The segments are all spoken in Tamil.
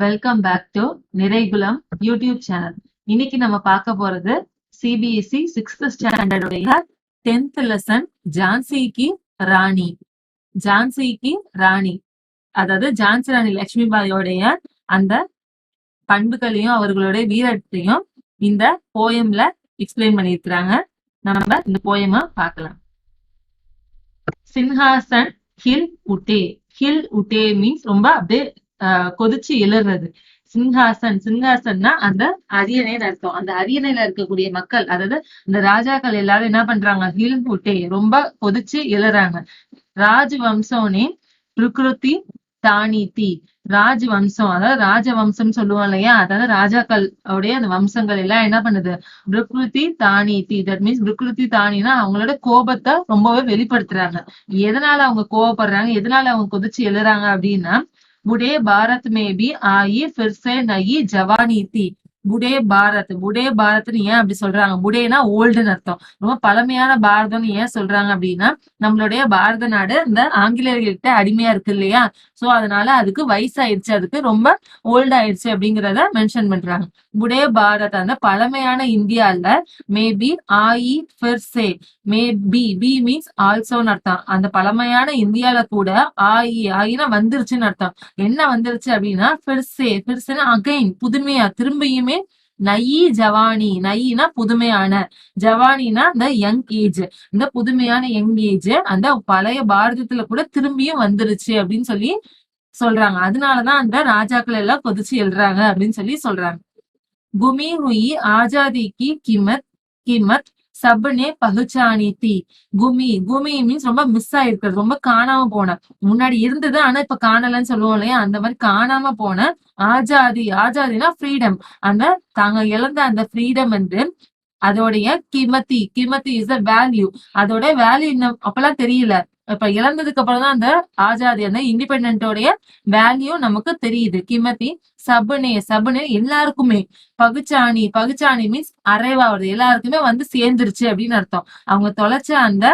Welcome back to Niraikulam YouTube channel. இன்னைக்கு நம்ம பார்க்க போறது சிபிஎஸ்இ 6th ஸ்டாண்டர்டுடைய 10th லெசன் ஜான்சிக்கு ராணி. ஜான்சிக்கு ராணி அதாவது ஜான்சி ராணி லட்சுமிபாயோடைய அந்த பண்புகளையும் அவர்களுடைய வீரத்தையும் இந்த போயம்ல எக்ஸ்பிளைன் பண்ணியிருக்கிறாங்க. நம்ம இந்த போயமா பார்க்கலாம். சின்ஹாசன் ஹில் உட்டே. ஹில் உட்டே மீன்ஸ் ரொம்ப அப்படியே கொதிச்சு எழுறது. சிங்காசன், சிங்காசன்னா அந்த அரியணைன்னு அர்த்தம். அந்த அரியணையில இருக்கக்கூடிய மக்கள், அதாவது இந்த ராஜாக்கள் எல்லாரும் என்ன பண்றாங்க, ஹில் உட்டே ரொம்ப கொதிச்சு எழுறாங்க. ராஜ் வம்சோனே பிரகிருதி தானிதி. ராஜ் வம்சம் அதாவது ராஜவம்சம் சொல்லுவோம் இல்லையா, அதாவது ராஜாக்கள் உடைய அந்த வம்சங்கள் எல்லாம் என்ன பண்ணுது, பிரகிருதி தானிதி. தட் மீன்ஸ் பிரகிருதி தானினா அவங்களோட கோபத்தை ரொம்பவே வெளிப்படுத்துறாங்க. எதனால அவங்க கோபப்படுறாங்க, எதனால அவங்க கொதிச்சு எழுறாங்க அப்படின்னா, बुढ़े भारत में भी आई फिर से नई जवानी थी. புடே பாரத், புடே பாரத்னு ஏன் அப்படி சொல்றாங்க, புடேனா ஓல்டுன்னு அர்த்தம். ரொம்ப பழமையான பாரதம்னு ஏன் சொல்றாங்க அப்படின்னா, நம்மளுடைய பாரத நாடு இந்த ஆங்கிலேயர்கிட்ட அடிமையா இருக்கு இல்லையா, சோ அதனால அதுக்கு வயசாயிடுச்சு, அதுக்கு ரொம்ப ஓல்ட் ஆயிடுச்சு அப்படிங்கிறத மென்ஷன் பண்றாங்க. புடே பாரத் அந்த பழமையான இந்தியால மேபி ஆயி ஃபிர்சே, மேபி பி மீன்ஸ் ஆல்சோன்னு அர்த்தம். அந்த பழமையான இந்தியால கூட ஆயினா வந்துருச்சுன்னு அர்த்தம். என்ன வந்துருச்சு அப்படின்னா ஃபிர்சே, ஃபிர்சேனா அகைன் புதுமையா திரும்பியுமே. நயி ஜவானி, நயினா புதுமையான, ஜவானினா இந்த யங் ஏஜ், இந்த புதுமையான யங் ஏஜ் அந்த பழைய பாரதத்துல கூட திரும்பியும் வந்துருச்சு அப்படின்னு சொல்லி சொல்றாங்க. அதனாலதான் அந்த ராஜாக்கள் எல்லாம் கொதிச்சு எழுறாங்க அப்படின்னு சொல்லி சொல்றாங்க. குமி ஹுயி ஆஜாதி கி கிமத், கிமத் சப்னே பகுச்சானி தி. குமி, குமி மீன்ஸ் ரொம்ப மிஸ் ஆயிருக்கிறது, ரொம்ப காணாம போன. முன்னாடி இருந்தது ஆனா இப்ப காணலன்னு சொல்லுவோம் இல்லையா, அந்த மாதிரி காணாம போன ஆஜாதி. ஆஜாதினா ஃப்ரீடம். அந்த தாங்க இழந்த அந்த ஃப்ரீடம் வந்து அதோடைய கிமத்தி, கிமத்தி இஸ் த வேல்யூ. அதோட வேல்யூ இன்னும் அப்பெல்லாம் தெரியல. இப்ப இழந்ததுக்கு அப்புறம் தான் அந்த ஆஜாதி, அந்த இண்டிபெண்டன்டோடைய வேல்யூ நமக்கு தெரியுது. கிமத்தி சபனே, சபனே எல்லாருக்குமே. பகுச்சாணி, பகுச்சாணி மீன்ஸ் அரைவாவது, எல்லாருக்குமே வந்து சேர்ந்துருச்சு அப்படின்னு அர்த்தம். அவங்க தொலைச்ச அந்த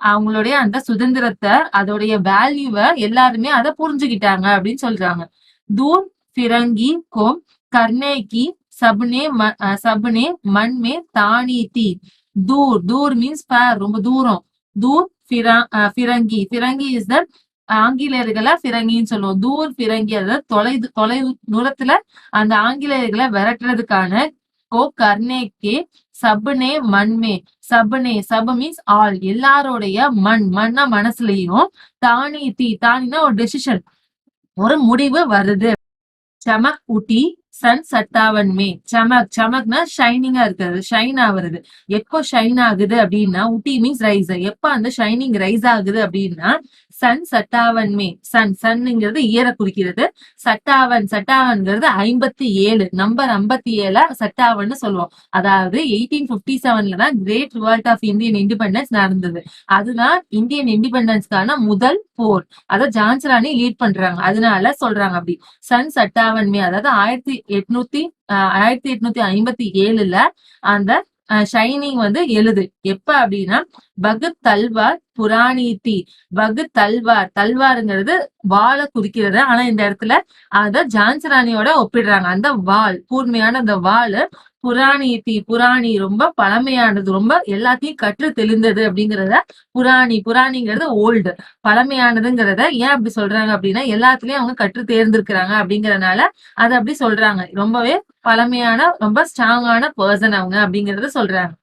அவங்களுடைய அந்த சுதந்திரத்தை, அதோடைய வேல்யூவை எல்லாருமே அதை புரிஞ்சுக்கிட்டாங்க அப்படின்னு சொல்றாங்க. தூர் फिरंगी को करने की सबने मन में तानी थी. दूर, दूर मीन्स फार, ரொம்ப தூரம். தூர் ஃபிரங்கி, ஃபிரங்கி இஸ் த ஆங்கிலேயர்களை ஃபிரங்கின்னு சொல்லுவோம். தூர் ஃபிரங்கி அதாவது தொலைவு தூரத்துல அந்த ஆங்கிலேயர்களை விரட்டுறதுக்கான கோ கர்னேக்கே சப்னே மண்மே, சப்னே சப் மீன்ஸ் ஆல் எல்லாரோடைய மண்ணா மனசுலயும், தானி தீ, தானினா ஒரு டெசிஷன், ஒரு முடிவு வருது. चमक उठी सन 57 में. चमक, चमकனா ஷைனிங்கா இருக்கிறது, ஷைன் ஆகுறது. எப்போ ஷைன் ஆகுது அப்படின்னா, உட்டி மீன்ஸ் ரைஸ். எப்ப அந்த ஷைனிங் ரைஸ் ஆகுது அப்படின்னா சன் 57 மே. சன், சன்ங்கிறது இயரை குறிக்கிறது. சட்டாவன், சட்டாவன்ங்கிறது 57, நம்பர் 57 சட்டாவன்னு சொல்லுவோம். அதாவது 1857 தான் great revolt of Indian independence நடந்தது. அதுதான் இந்தியன் இண்டிபெண்டன்ஸ்க்கான முதல் போர். அதை ஜான்சி ராணி லீட் பண்றாங்க, அதனால சொல்றாங்க அப்படி. சன் 57 மே அதாவது 1857 அந்த ஷைனிங் வந்து எழுது. எப்ப அப்படின்னா பகத் தல்வார் புராணி தி. பகத் தல்வார், தல்வாருங்கிறது வாளை குறிக்கிறது. ஆனா இந்த இடத்துல அத ஜான்சி ராணியோட ஒப்பிடுறாங்க. அந்த வாள், கூர்மையான அந்த வாள். புராணி தி, புராணி ரொம்ப பழமையானது, ரொம்ப எல்லாத்தையும் கற்று தெளிந்தது அப்படிங்கிறத புராணி, புராணிங்கிறது ஓல்டு, பழமையானதுங்கிறத ஏன் அப்படி சொல்றாங்க அப்படின்னா எல்லாத்துலயும் அவங்க கற்று தேர்ந்திருக்கிறாங்க அப்படிங்கறதுனால அதை அப்படி சொல்றாங்க. ரொம்பவே பழமையான, ரொம்ப ஸ்ட்ராங்கான பர்சன் அவங்க அப்படிங்கறத சொல்றாங்க.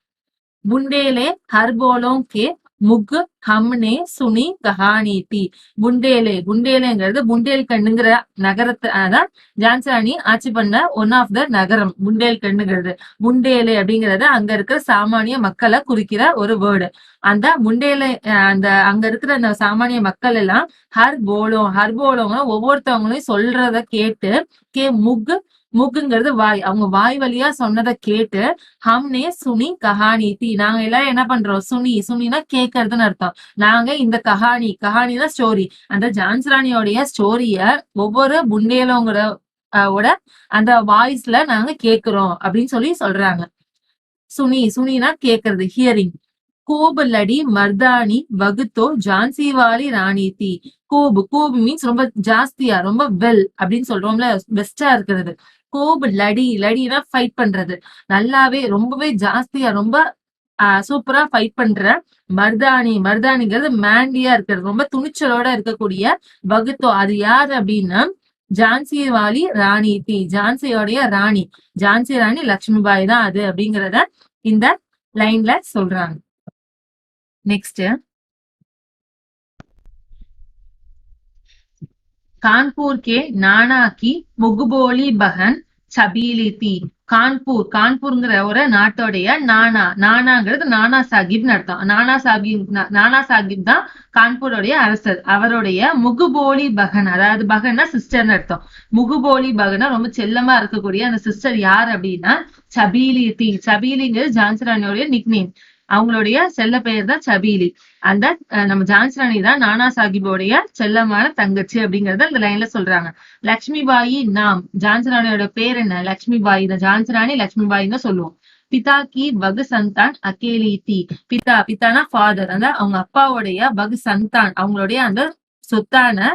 புண்டேலே ஹர்போலோம் கே முக் ஹம்னே சுனி கஹானி தி. புண்டேலே, புண்டேலேங்கிறது புண்டேல்கண்டுங்கிற நகரத்தை அதான் ஜான்சி ராணி ஆட்சி பண்ண ஒன் ஆஃப் த நகரம் புண்டேல்கண்டுங்கிறது. புண்டேலே அப்படிங்கறது அங்க இருக்கிற சாமானிய மக்களை குறிக்கிற ஒரு வேர்டு. அந்த புண்டேலே அந்த அங்க இருக்கிற அந்த சாமானிய மக்கள் எல்லாம் ஹர்போலோங்க ஒவ்வொருத்தவங்களையும் சொல்றத கேட்டு, கே முக், முக்குங்கிறது வாய், அவங்க வாய் வழியா சொன்னதை கேட்டு, ஹம்னே சுனி கஹானி தி, நாங்க எல்லாரும் என்ன பண்றோம், சுனி, சுனினா கேட்கறதுன்னு அர்த்தம். நாங்க இந்த கஹானி, கஹானினா ஸ்டோரி, அந்த ஜான்சி ராணியோடைய ஸ்டோரிய ஒவ்வொரு புண்டேலோங்கிற அந்த வாய்ஸ்ல நாங்க கேக்குறோம் அப்படின்னு சொல்லி சொல்றாங்க. சுனி, சுனினா கேக்குறது, ஹியரிங். கோபு லடி மர்தானி வகுத்தோ ஜான்சி வாலி ராணி தீ. கோபு கோபு மீன்ஸ் ரொம்ப ஜாஸ்தியா, ரொம்ப வெல் அப்படின்னு சொல்றோம்ல, பெஸ்டா இருக்கிறது. கோபு லடி லடினா ஃபைட் பண்றது, நல்லாவே ரொம்பவே ஜாஸ்தியா ரொம்ப சூப்பரா ஃபைட் பண்ற. மர்தானி மர்தானிங்கிறது மேண்டியா இருக்கிறது, ரொம்ப துணிச்சலோட இருக்கக்கூடிய. வகுத்தோ அது யாரு அப்படின்னா ஜான்சி வாலி ராணி தீ, ஜான்சியோடைய ராணி. ஜான்சி ராணி லட்சுமிபாய் தான் அது அப்படிங்கறத இந்த லைன்ல சொல்றாங்க. நெக்ஸ்ட், கான்பூர் கே நானா கி முகுபோலி பகன் சபீலி தீ. கான்பூர் கான்பூர்ங்கிற ஒரு நாட்டோடைய நானா, நானாங்கிறது நானா சாஹிப்னு அர்த்தம். நானா சாஹிப் தான் கான்பூருடைய அரசர். அவருடைய முகுபோலி பகன், அதாவது பகன்னா சிஸ்டர்னு அர்த்தம். முகுபோலி பகனா ரொம்ப செல்லமா இருக்கக்கூடிய அந்த சிஸ்டர் யார் அப்படின்னா சபீலி தீ. சபீலிங்கிறது ஜான்சி ராணியோடைய நிக் நேம், அவங்களுடைய செல்ல பெயர் தான் சபீலி. அந்த நம்ம ஜான்சி ராணி தான் நானா சாஹிப்போடைய செல்லமான தங்கச்சி அப்படிங்கறத இந்த லைன்ல சொல்றாங்க. லட்சுமி பாயி நாம், ஜான்சி ராணியோட பேர் என்ன? லட்சுமி பாய் தான். ஜான்சி ராணி லட்சுமி பாய் தான் சொல்லுவோம். பிதா கி வகு சந்தான் அகேலி தி. பிதா பிதானா ஃபாதர், அந்த அவங்க அப்பாவுடைய வகு சந்தான் அவங்களுடைய அந்த சொத்தான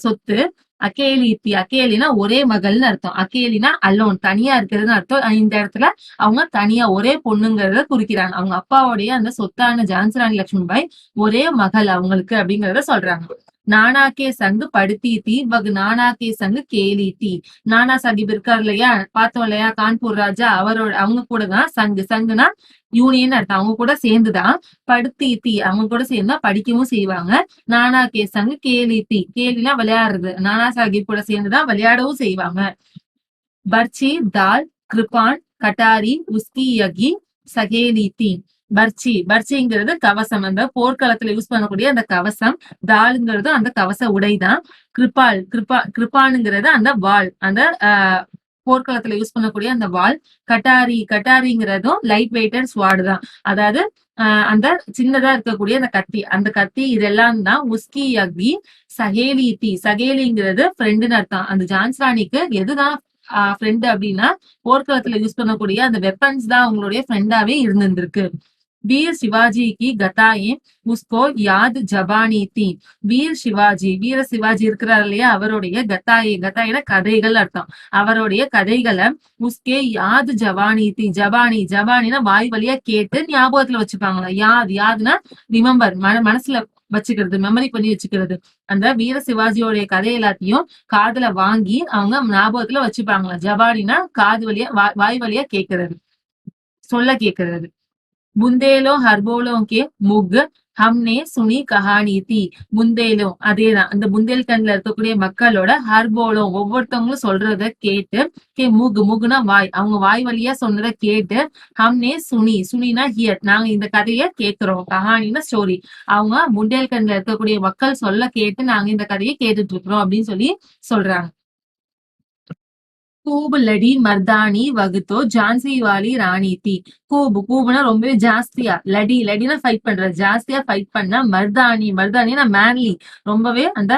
சொத்து. அகேலி தி, அகேலினா ஒரே மகள்னு அர்த்தம். அகேலினா அல்லோன், தனியா இருக்கிறதுன்னு அர்த்தம். இந்த இடத்துல அவங்க தனியா ஒரே பொண்ணுங்கிறத குறிக்கிறாங்க. அவங்க அப்பாவுடைய அந்த சொத்தான ஜான்சி ராணி லட்சுமிபாய் ஒரே மகள் அவங்களுக்கு அப்படிங்கறத சொல்றாங்க. நானாக்கே சங்கு படுத்தி தீ வகு நானாக்கே சங்கு கேலி தீ. நானா சாஹிப் இருக்காரு இல்லையா, பார்த்தோம் இல்லையா, கான்பூர் ராஜா, அவரோட அவங்க கூட தான் சங்கு, சங்குனா யூனியன் அர்த்தம், அவங்க கூட சேர்ந்துதான். படுத்தி தீ அவங்க கூட சேர்ந்தா படிக்கவும் செய்வாங்க. நானா கே சங்கு கேலி தீ, கேலினா விளையாடுறது, நானா சாஹிப் கூட சேர்ந்துதான் விளையாடவும் செய்வாங்க. பர்ச்சி தால் கிருபான் கட்டாரி உஸ்கி யகி சகேலி தீ. பர்ச்சி பர்ச்சிங்கிறது கவசம், அந்த போர்க்களத்துல யூஸ் பண்ணக்கூடிய அந்த கவசம். தாளுங்கிறது அந்த கவச உடைதான். கிருபால் கிருபானுங்கிறது அந்த வாள், அந்த போர்க்களத்துல யூஸ் பண்ணக்கூடிய அந்த வாள். கட்டாரிங்கிறதும் லைட் வெயிட்டட் ஸ்வார்டு தான், அதாவது அந்த சின்னதா இருக்கக்கூடிய அந்த கத்தி, அந்த கத்தி இதெல்லாம் தான். உஸ்கி யகி சகேலி தீ, சகேலிங்கிறது ஃப்ரெண்டுன்னு அர்த்தம். அந்த ஜான்சி ராணிக்கு எதுதான் ஃப்ரெண்ட் அப்படின்னா போர்க்களத்துல யூஸ் பண்ணக்கூடிய அந்த வெப்பன்ஸ் தான் அவங்களுடைய ஃப்ரெண்டாவே இருந்திருக்கு. வீர் சிவாஜி கி கதாயே உஸ்கோ யாத் ஜபானி தி. வீர் சிவாஜி, வீர சிவாஜி இருக்கிறார் இல்லையா, அவருடைய கதாயே, கதாயின கதைகள் அர்த்தம். அவருடைய கதைகளை உஸ்கே யாத் ஜவானி தி. ஜபானி ஜபானினா வாய் வழியா கேட்டு ஞாபகத்துல வச்சுப்பாங்களா. யாத்னா ரிமெம்பர், மனசுல வச்சுக்கிறது, மெமரி பண்ணி வச்சுக்கிறது. அந்த வீர சிவாஜியோடைய கதை எல்லாத்தையும் காதுல வாங்கி அவங்க ஞாபகத்துல வச்சுப்பாங்களா. ஜபானினா காது வழியா வாய் வழியா கேட்கறது, சொல்ல கேட்கறது. புந்தேலோ ஹர்போலோ கே முக் ஹம்னே சுனி கஹானி தி. புந்தேலோ அதேதான், அந்த புந்தேல்கண்ட்ல இருக்கக்கூடிய மக்களோட ஹர்போலோ ஒவ்வொருத்தவங்களும் சொல்றத கேட்டு, கே முக் முகுனா வாய், அவங்க வாய் வழியா சொன்னதை கேட்டு, ஹம்னே சுனி சுனினா ஹியர் நாங்க இந்த கதையை கேட்கிறோம், கஹானினா ஸ்டோரி, அவங்க புந்தேல்கண்ட்ல இருக்கக்கூடிய மக்கள் சொல்ல கேட்டு நாங்க இந்த கதையை கேட்டுட்டு இருக்கிறோம் அப்படின்னு சொல்லி சொல்றாங்க. கூபு லடி மர்தானி வகுத்தோ ஜான்சி வாலி ராணி தி. கூபுனா ரொம்பவே ஜாஸ்தியா, லடினா ஃபைட் பண்றது, ஜாஸ்தியா ஃபைட் பண்ண. மர்தானினா மேன்லி, ரொம்பவே அந்த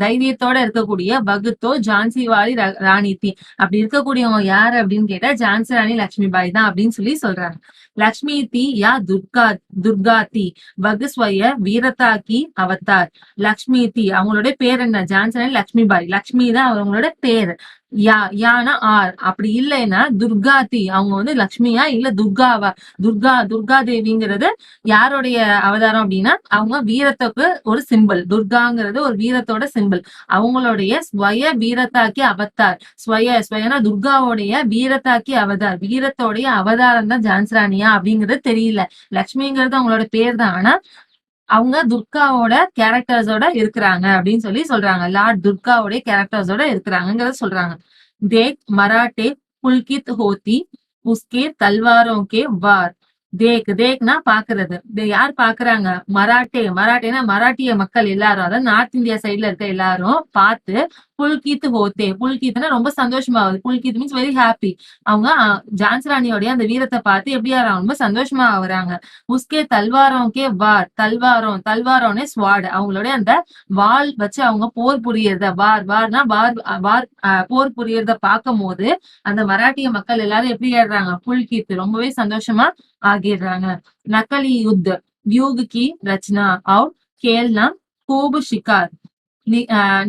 தைரியத்தோட இருக்கக்கூடிய. வகுத்தோ ஜான்சி வாலி ராணி தி, அப்படி இருக்கக்கூடியவங்க யாரு அப்படின்னு கேட்டா ஜான்சி ராணி லட்சுமி பாய் தான் அப்படின்னு சொல்லி சொல்றாங்க. லக்ஷ்மி தி யா துர்கா தி வகுஸ்வய வீரதா கி அவதார். லக்ஷ்மி தி அவங்களோட பேர் என்ன? ஜான்சி ராணி லட்சுமி பாய், லக்ஷ்மி தான் அவங்களோட பேர். யானா ஆர், அப்படி இல்லைன்னா துர்காதி, அவங்க வந்து லக்ஷ்மியா இல்ல துர்காவா. துர்கா தேவிங்கிறது யாருடைய அவதாரம் அப்படின்னா அவங்க வீரத்துக்கு ஒரு சிம்பிள். துர்காங்கிறது ஒரு வீரத்தோட சிம்பிள். அவங்களுடைய ஸ்வய வீரத்தாக்கி அவதார். ஸ்வயனா துர்காவுடைய வீரத்தாக்கி அவதார், வீரத்தோடைய அவதாரம் தான் ஜான்சி ராணியா அப்படிங்கிறது தெரியல. லக்ஷ்மிங்கிறது அவங்களோட பேர் தான், ஆனா அவங்க துர்காவோட கேரக்டர்ஸோட இருக்கிறாங்க அப்படின்னு சொல்லி சொல்றாங்க. லார்ட் துர்காவோட கேரக்டர்ஸோட இருக்கிறாங்கிறத சொல்றாங்க. தேக் மராட்டே புல்கித் ஹோத்தி உஸ்கே தல்வாரோं के वार. தேக்னா பாக்குறது, யார் பாக்குறாங்க? மராட்டேனா மராட்டிய மக்கள் எல்லாரும், அதாவது நார்த் இந்தியா சைட்ல இருக்க எல்லாரும் பார்த்து, புல்கித் ஹோத்தே. புல்கித்னா ரொம்ப சந்தோஷமாகுது. புல்கித் மீன்ஸ் வெரி ஹாப்பி. அவங்க ஜான்சி ராணியோடைய அந்த வீரத்தை பார்த்து எப்படி ஆறாங்க, ரொம்ப சந்தோஷமா ஆகுறாங்க. உஸ்கே தல்வாரோம் கே வார். தல்வாரோம் தல்வாரோனே ஸ்வாட். அவங்களுடைய அந்த வாள் வச்சு அவங்க போர் புரியறத, வார்னா வார் வார் போர் புரியறத பார்க்கும் போது அந்த மராட்டிய மக்கள் எல்லாரும் எப்படி ஆடுறாங்க, புல்கித் ரொம்பவே சந்தோஷமா ஆகிடுறாங்க. நக்கலி யுத் வியூக் கி ரச்சனா और खेलना खूब शिकार.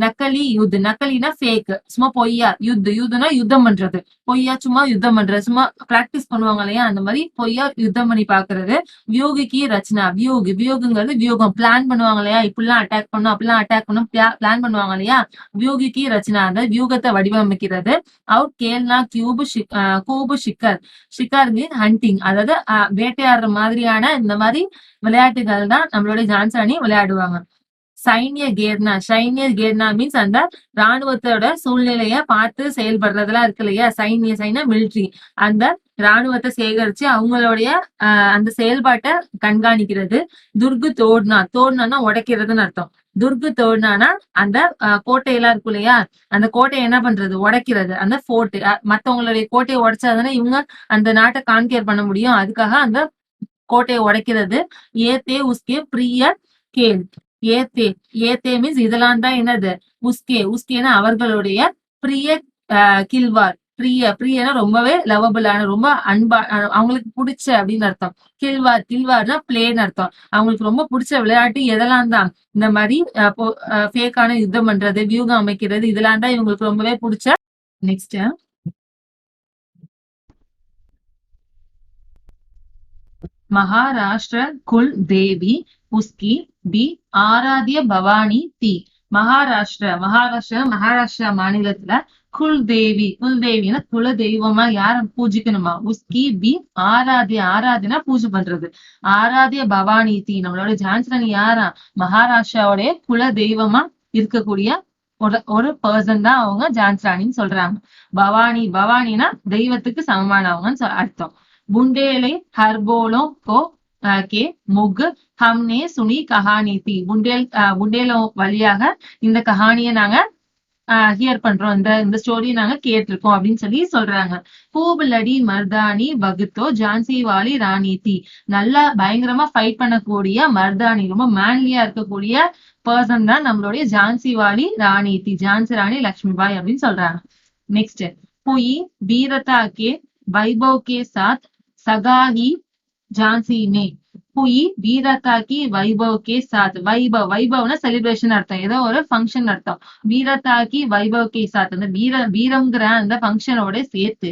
நக்கலி யுத். நக்கலினா ஃபேக், சும்மா பொய்யா. யுத்னா யுத்தம் பண்றது. பொய்யா சும்மா யுத்தம் பண்றது, சும்மா பிராக்டிஸ் பண்ணுவாங்க இல்லையா, அந்த மாதிரி பொய்யா யுத்தம் பண்ணி பாக்குறது. வியூகிக்கு ரச்சனா. வியூகுங்கிறது வியூகம், பிளான் பண்ணுவாங்க இல்லையா, இப்படிலாம் அட்டாக் பண்ணும் அப்படிலாம் அட்டாக் பண்ணும் பிளான் பண்ணுவாங்க இல்லையா. வியூகிக்கு ரச்சனா அந்த வியூகத்தை வடிவமைக்கிறது. அவுட் கேல்னா கூபு ஷிக்கர். ஷிக்கார் மீன் ஹண்டிங், அதாவது வேட்டையாடுற மாதிரியான இந்த மாதிரி விளையாட்டுகள் தான் நம்மளுடைய ஜான்சி ராணி விளையாடுவாங்க. சைன்ய கேர்னா மீன்ஸ் அந்த ராணுவத்தோட சூழ்நிலைய பார்த்து செயல்படுறதெல்லாம் இருக்கு இல்லையா. சைன்ய மிலிட்ரி, அந்த ராணுவத்தை சேகரிச்சு அவங்களுடைய அந்த செயல்பாட்டை கண்காணிக்கிறது. துர்கு தோடுனா உடைக்கிறதுன்னு அர்த்தம். துர்கு தோடுனா அந்த கோட்டையெல்லாம் இருக்கும் இல்லையா, அந்த கோட்டையை என்ன பண்றது, உடைக்கிறது. அந்த போர்ட், மத்தவங்களுடைய கோட்டையை உடைச்சாதானே இவங்க அந்த நாட்டை கான்கேர் பண்ண முடியும். அதுக்காக அந்த கோட்டையை உடைக்கிறது. ஏத்தே உஸ்கே பிரிய கேல். ஏத்தே. ஏத்தே மீன்ஸ் இதெல்லாம் தான் என்னது, உஸ்கேனா அவர்களுடைய பிரிய கில்வார். பிரியனா ரொம்பவே லவபிளான, ரொம்ப அன்பா, அவங்களுக்கு பிடிச்ச அப்படின்னு அர்த்தம். கில்வார்னா பிளேன்னு அர்த்தம். அவங்களுக்கு ரொம்ப பிடிச்ச விளையாட்டு எதெல்லாம் தான், இந்த மாதிரி ஃபேக்கான யுத்தம் பண்றது, வியூகம் அமைக்கிறது, இதெல்லாம் தான் இவங்களுக்கு ரொம்பவே பிடிச்ச. நெக்ஸ்ட், महाराष्ट्र कुल देवी उसकी भी ஆராத்திய பவானி தி. மகாராஷ்டிரா மாநிலத்துல குல் தேவினா குல தெய்வமா யார பூஜிக்கணுமா, உஸ்கி பி ஆராத்தினா பூஜை பண்றது. ஆராத்திய பவானி தி, நம்மளோட ஜான்சி ராணி யாரா, மகாராஷ்டிராவுடைய குல தெய்வமா இருக்கக்கூடிய ஒரு பர்சன் தான் அவங்க ஜான்சி ராணின்னு சொல்றாங்க. பவானினா தெய்வத்துக்கு சமமானவங்கன்னு அர்த்தம். बुंडेले हर्बोलों को के मुग हमने सुनी कहानी थी. புண்டேலோ வழியாக இந்த கஹானியை நாங்க ஹியர் பண்றோம், இந்த ஸ்டோரி நாங்க கேட்டிருக்கோம் அப்படின்னு சொல்லி சொல்றாங்க. பூபலடி மர்தானி பகுத்தோ ஜான்சி வாலி ராணி தி. நல்லா பயங்கரமா ஃபைட் பண்ணக்கூடிய மர்தானி, ரொம்ப மேன்லியா இருக்கக்கூடிய பர்சன் தான் நம்மளுடைய ஜான்சி வாலி ராணி தி. ஜான்சி ராணி லட்சுமிபாய் அப்படின்னு சொல்றாங்க. நெக்ஸ்ட், புயி வீரதா கே வைபவ் கே சாத் சகாஹி ஜான்சி மே. புயி வீரதா கி வைபவ் கே சாத். வைபவ்னா செலிப்ரேஷன் அர்த்தம், ஏதோ ஒரு ஃபங்க்ஷன் அர்த்தம். வீரதா கி வைபவ் கே சாத், அந்த வீரம்ங்கிற அந்த ஃபங்க்ஷனோட சேர்த்து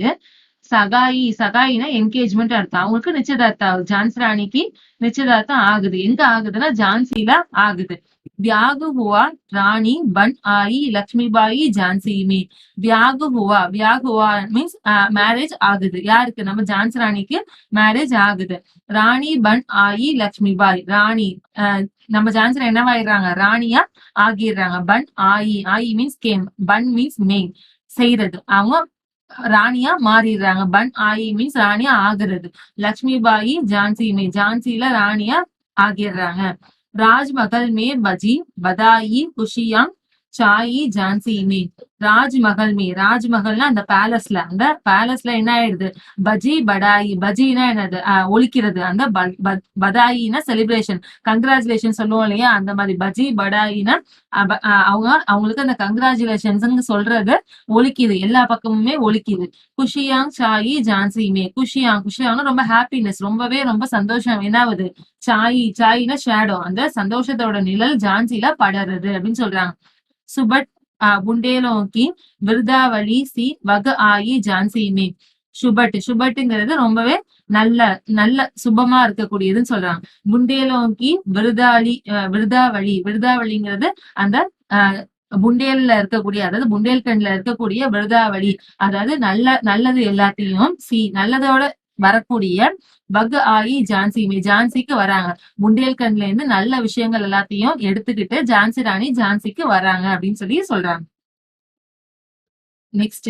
சகாயினா என்கேஜ்மெண்ட் அர்த்தம். அவங்களுக்கு நிச்சயதார்த்தம் ஆகுது. ஜான்சி ராணிக்கு நிச்சயதார்த்தம் ஆகுது. எங்க ஆகுதுன்னா ஜான்சில ஆகுது. வியாக ஹுவா ராணி பன் ஆயி லட்சுமிபாயி ஜான்சி மே. வியாக ஹுவா மீன்ஸ் மேரேஜ் ஆகுது. யாருக்கு, நம்ம ஜான்சி ராணிக்கு மேரேஜ் ஆகுது. ராணி பன் ஆயி லட்சுமிபாய். ராணி நம்ம ஜான்சி என்னவாயிடுறாங்க, ராணியா ஆகிடுறாங்க. பன் ஆயி மீன்ஸ் கேம், பன் மீன்ஸ் மேல், செய்யறது. அவங்க ராணியா மாறிடுறாங்க. பன் ஆயி மீன்ஸ் ராணியா ஆகுறது. லட்சுமிபாயி ஜான்சி மே, ஜான்சில ராணியா ஆகிடுறாங்க. ராஜ்மஹல் மே பஜி பதாயி குஷியாங் சாயி ஜான்சி மே. ராஜ்மஹல்னா அந்த பேலஸ்ல என்ன ஆயிடுது, பஜி படாயி. பஜினா என்னது, ஒலிக்கிறது. அந்த பதாயினா செலிப்ரேஷன், கங்க்ராச்சுலேஷன் சொல்லுவோம் இல்லையா, அந்த மாதிரி பஜி படாயினா அவங்களுக்கு அந்த கங்க்ராச்சுலேஷன்ஸ் சொல்றது ஒலிக்குது, எல்லா பக்கமுமே ஒலிக்குது. குஷியாங் சாயி ஜான்சி மே. குஷியாங் ரொம்ப ஹாப்பினஸ், ரொம்ப சந்தோஷம். என்னாவது, சாயினா ஷேடோ, அந்த சந்தோஷத்தோட நிழல் ஜான்சில படறது அப்படின்னு சொல்றாங்க. சுபட் बुंडेलों की விருதாவளி சி வக ஆயி ஜான்சி மே. சுபட்டுங்கிறது ரொம்பவே நல்ல சுபமா இருக்கக்கூடியதுன்னு சொல்றாங்க. புண்டேலோங்கி விருதாவளிங்கிறது அந்த புண்டேல்ல இருக்கக்கூடிய, அதாவது புண்டேல்கண்ட்ல இருக்கக்கூடிய விருதாவளி, அதாவது நல்லது எல்லாத்தையும் நல்லதோட வரக்கூடிய வக ஆயி ஜான்சிக்கு வராங்க. புண்டேல்கண்ட்ல இருந்து நல்ல விஷயங்கள் எல்லாத்தையும் எடுத்துக்கிட்டு ஜான்சி ராணி ஜான்சிக்கு வராங்க அப்படின்னு சொல்லி சொல்றாங்க. நெக்ஸ்ட்,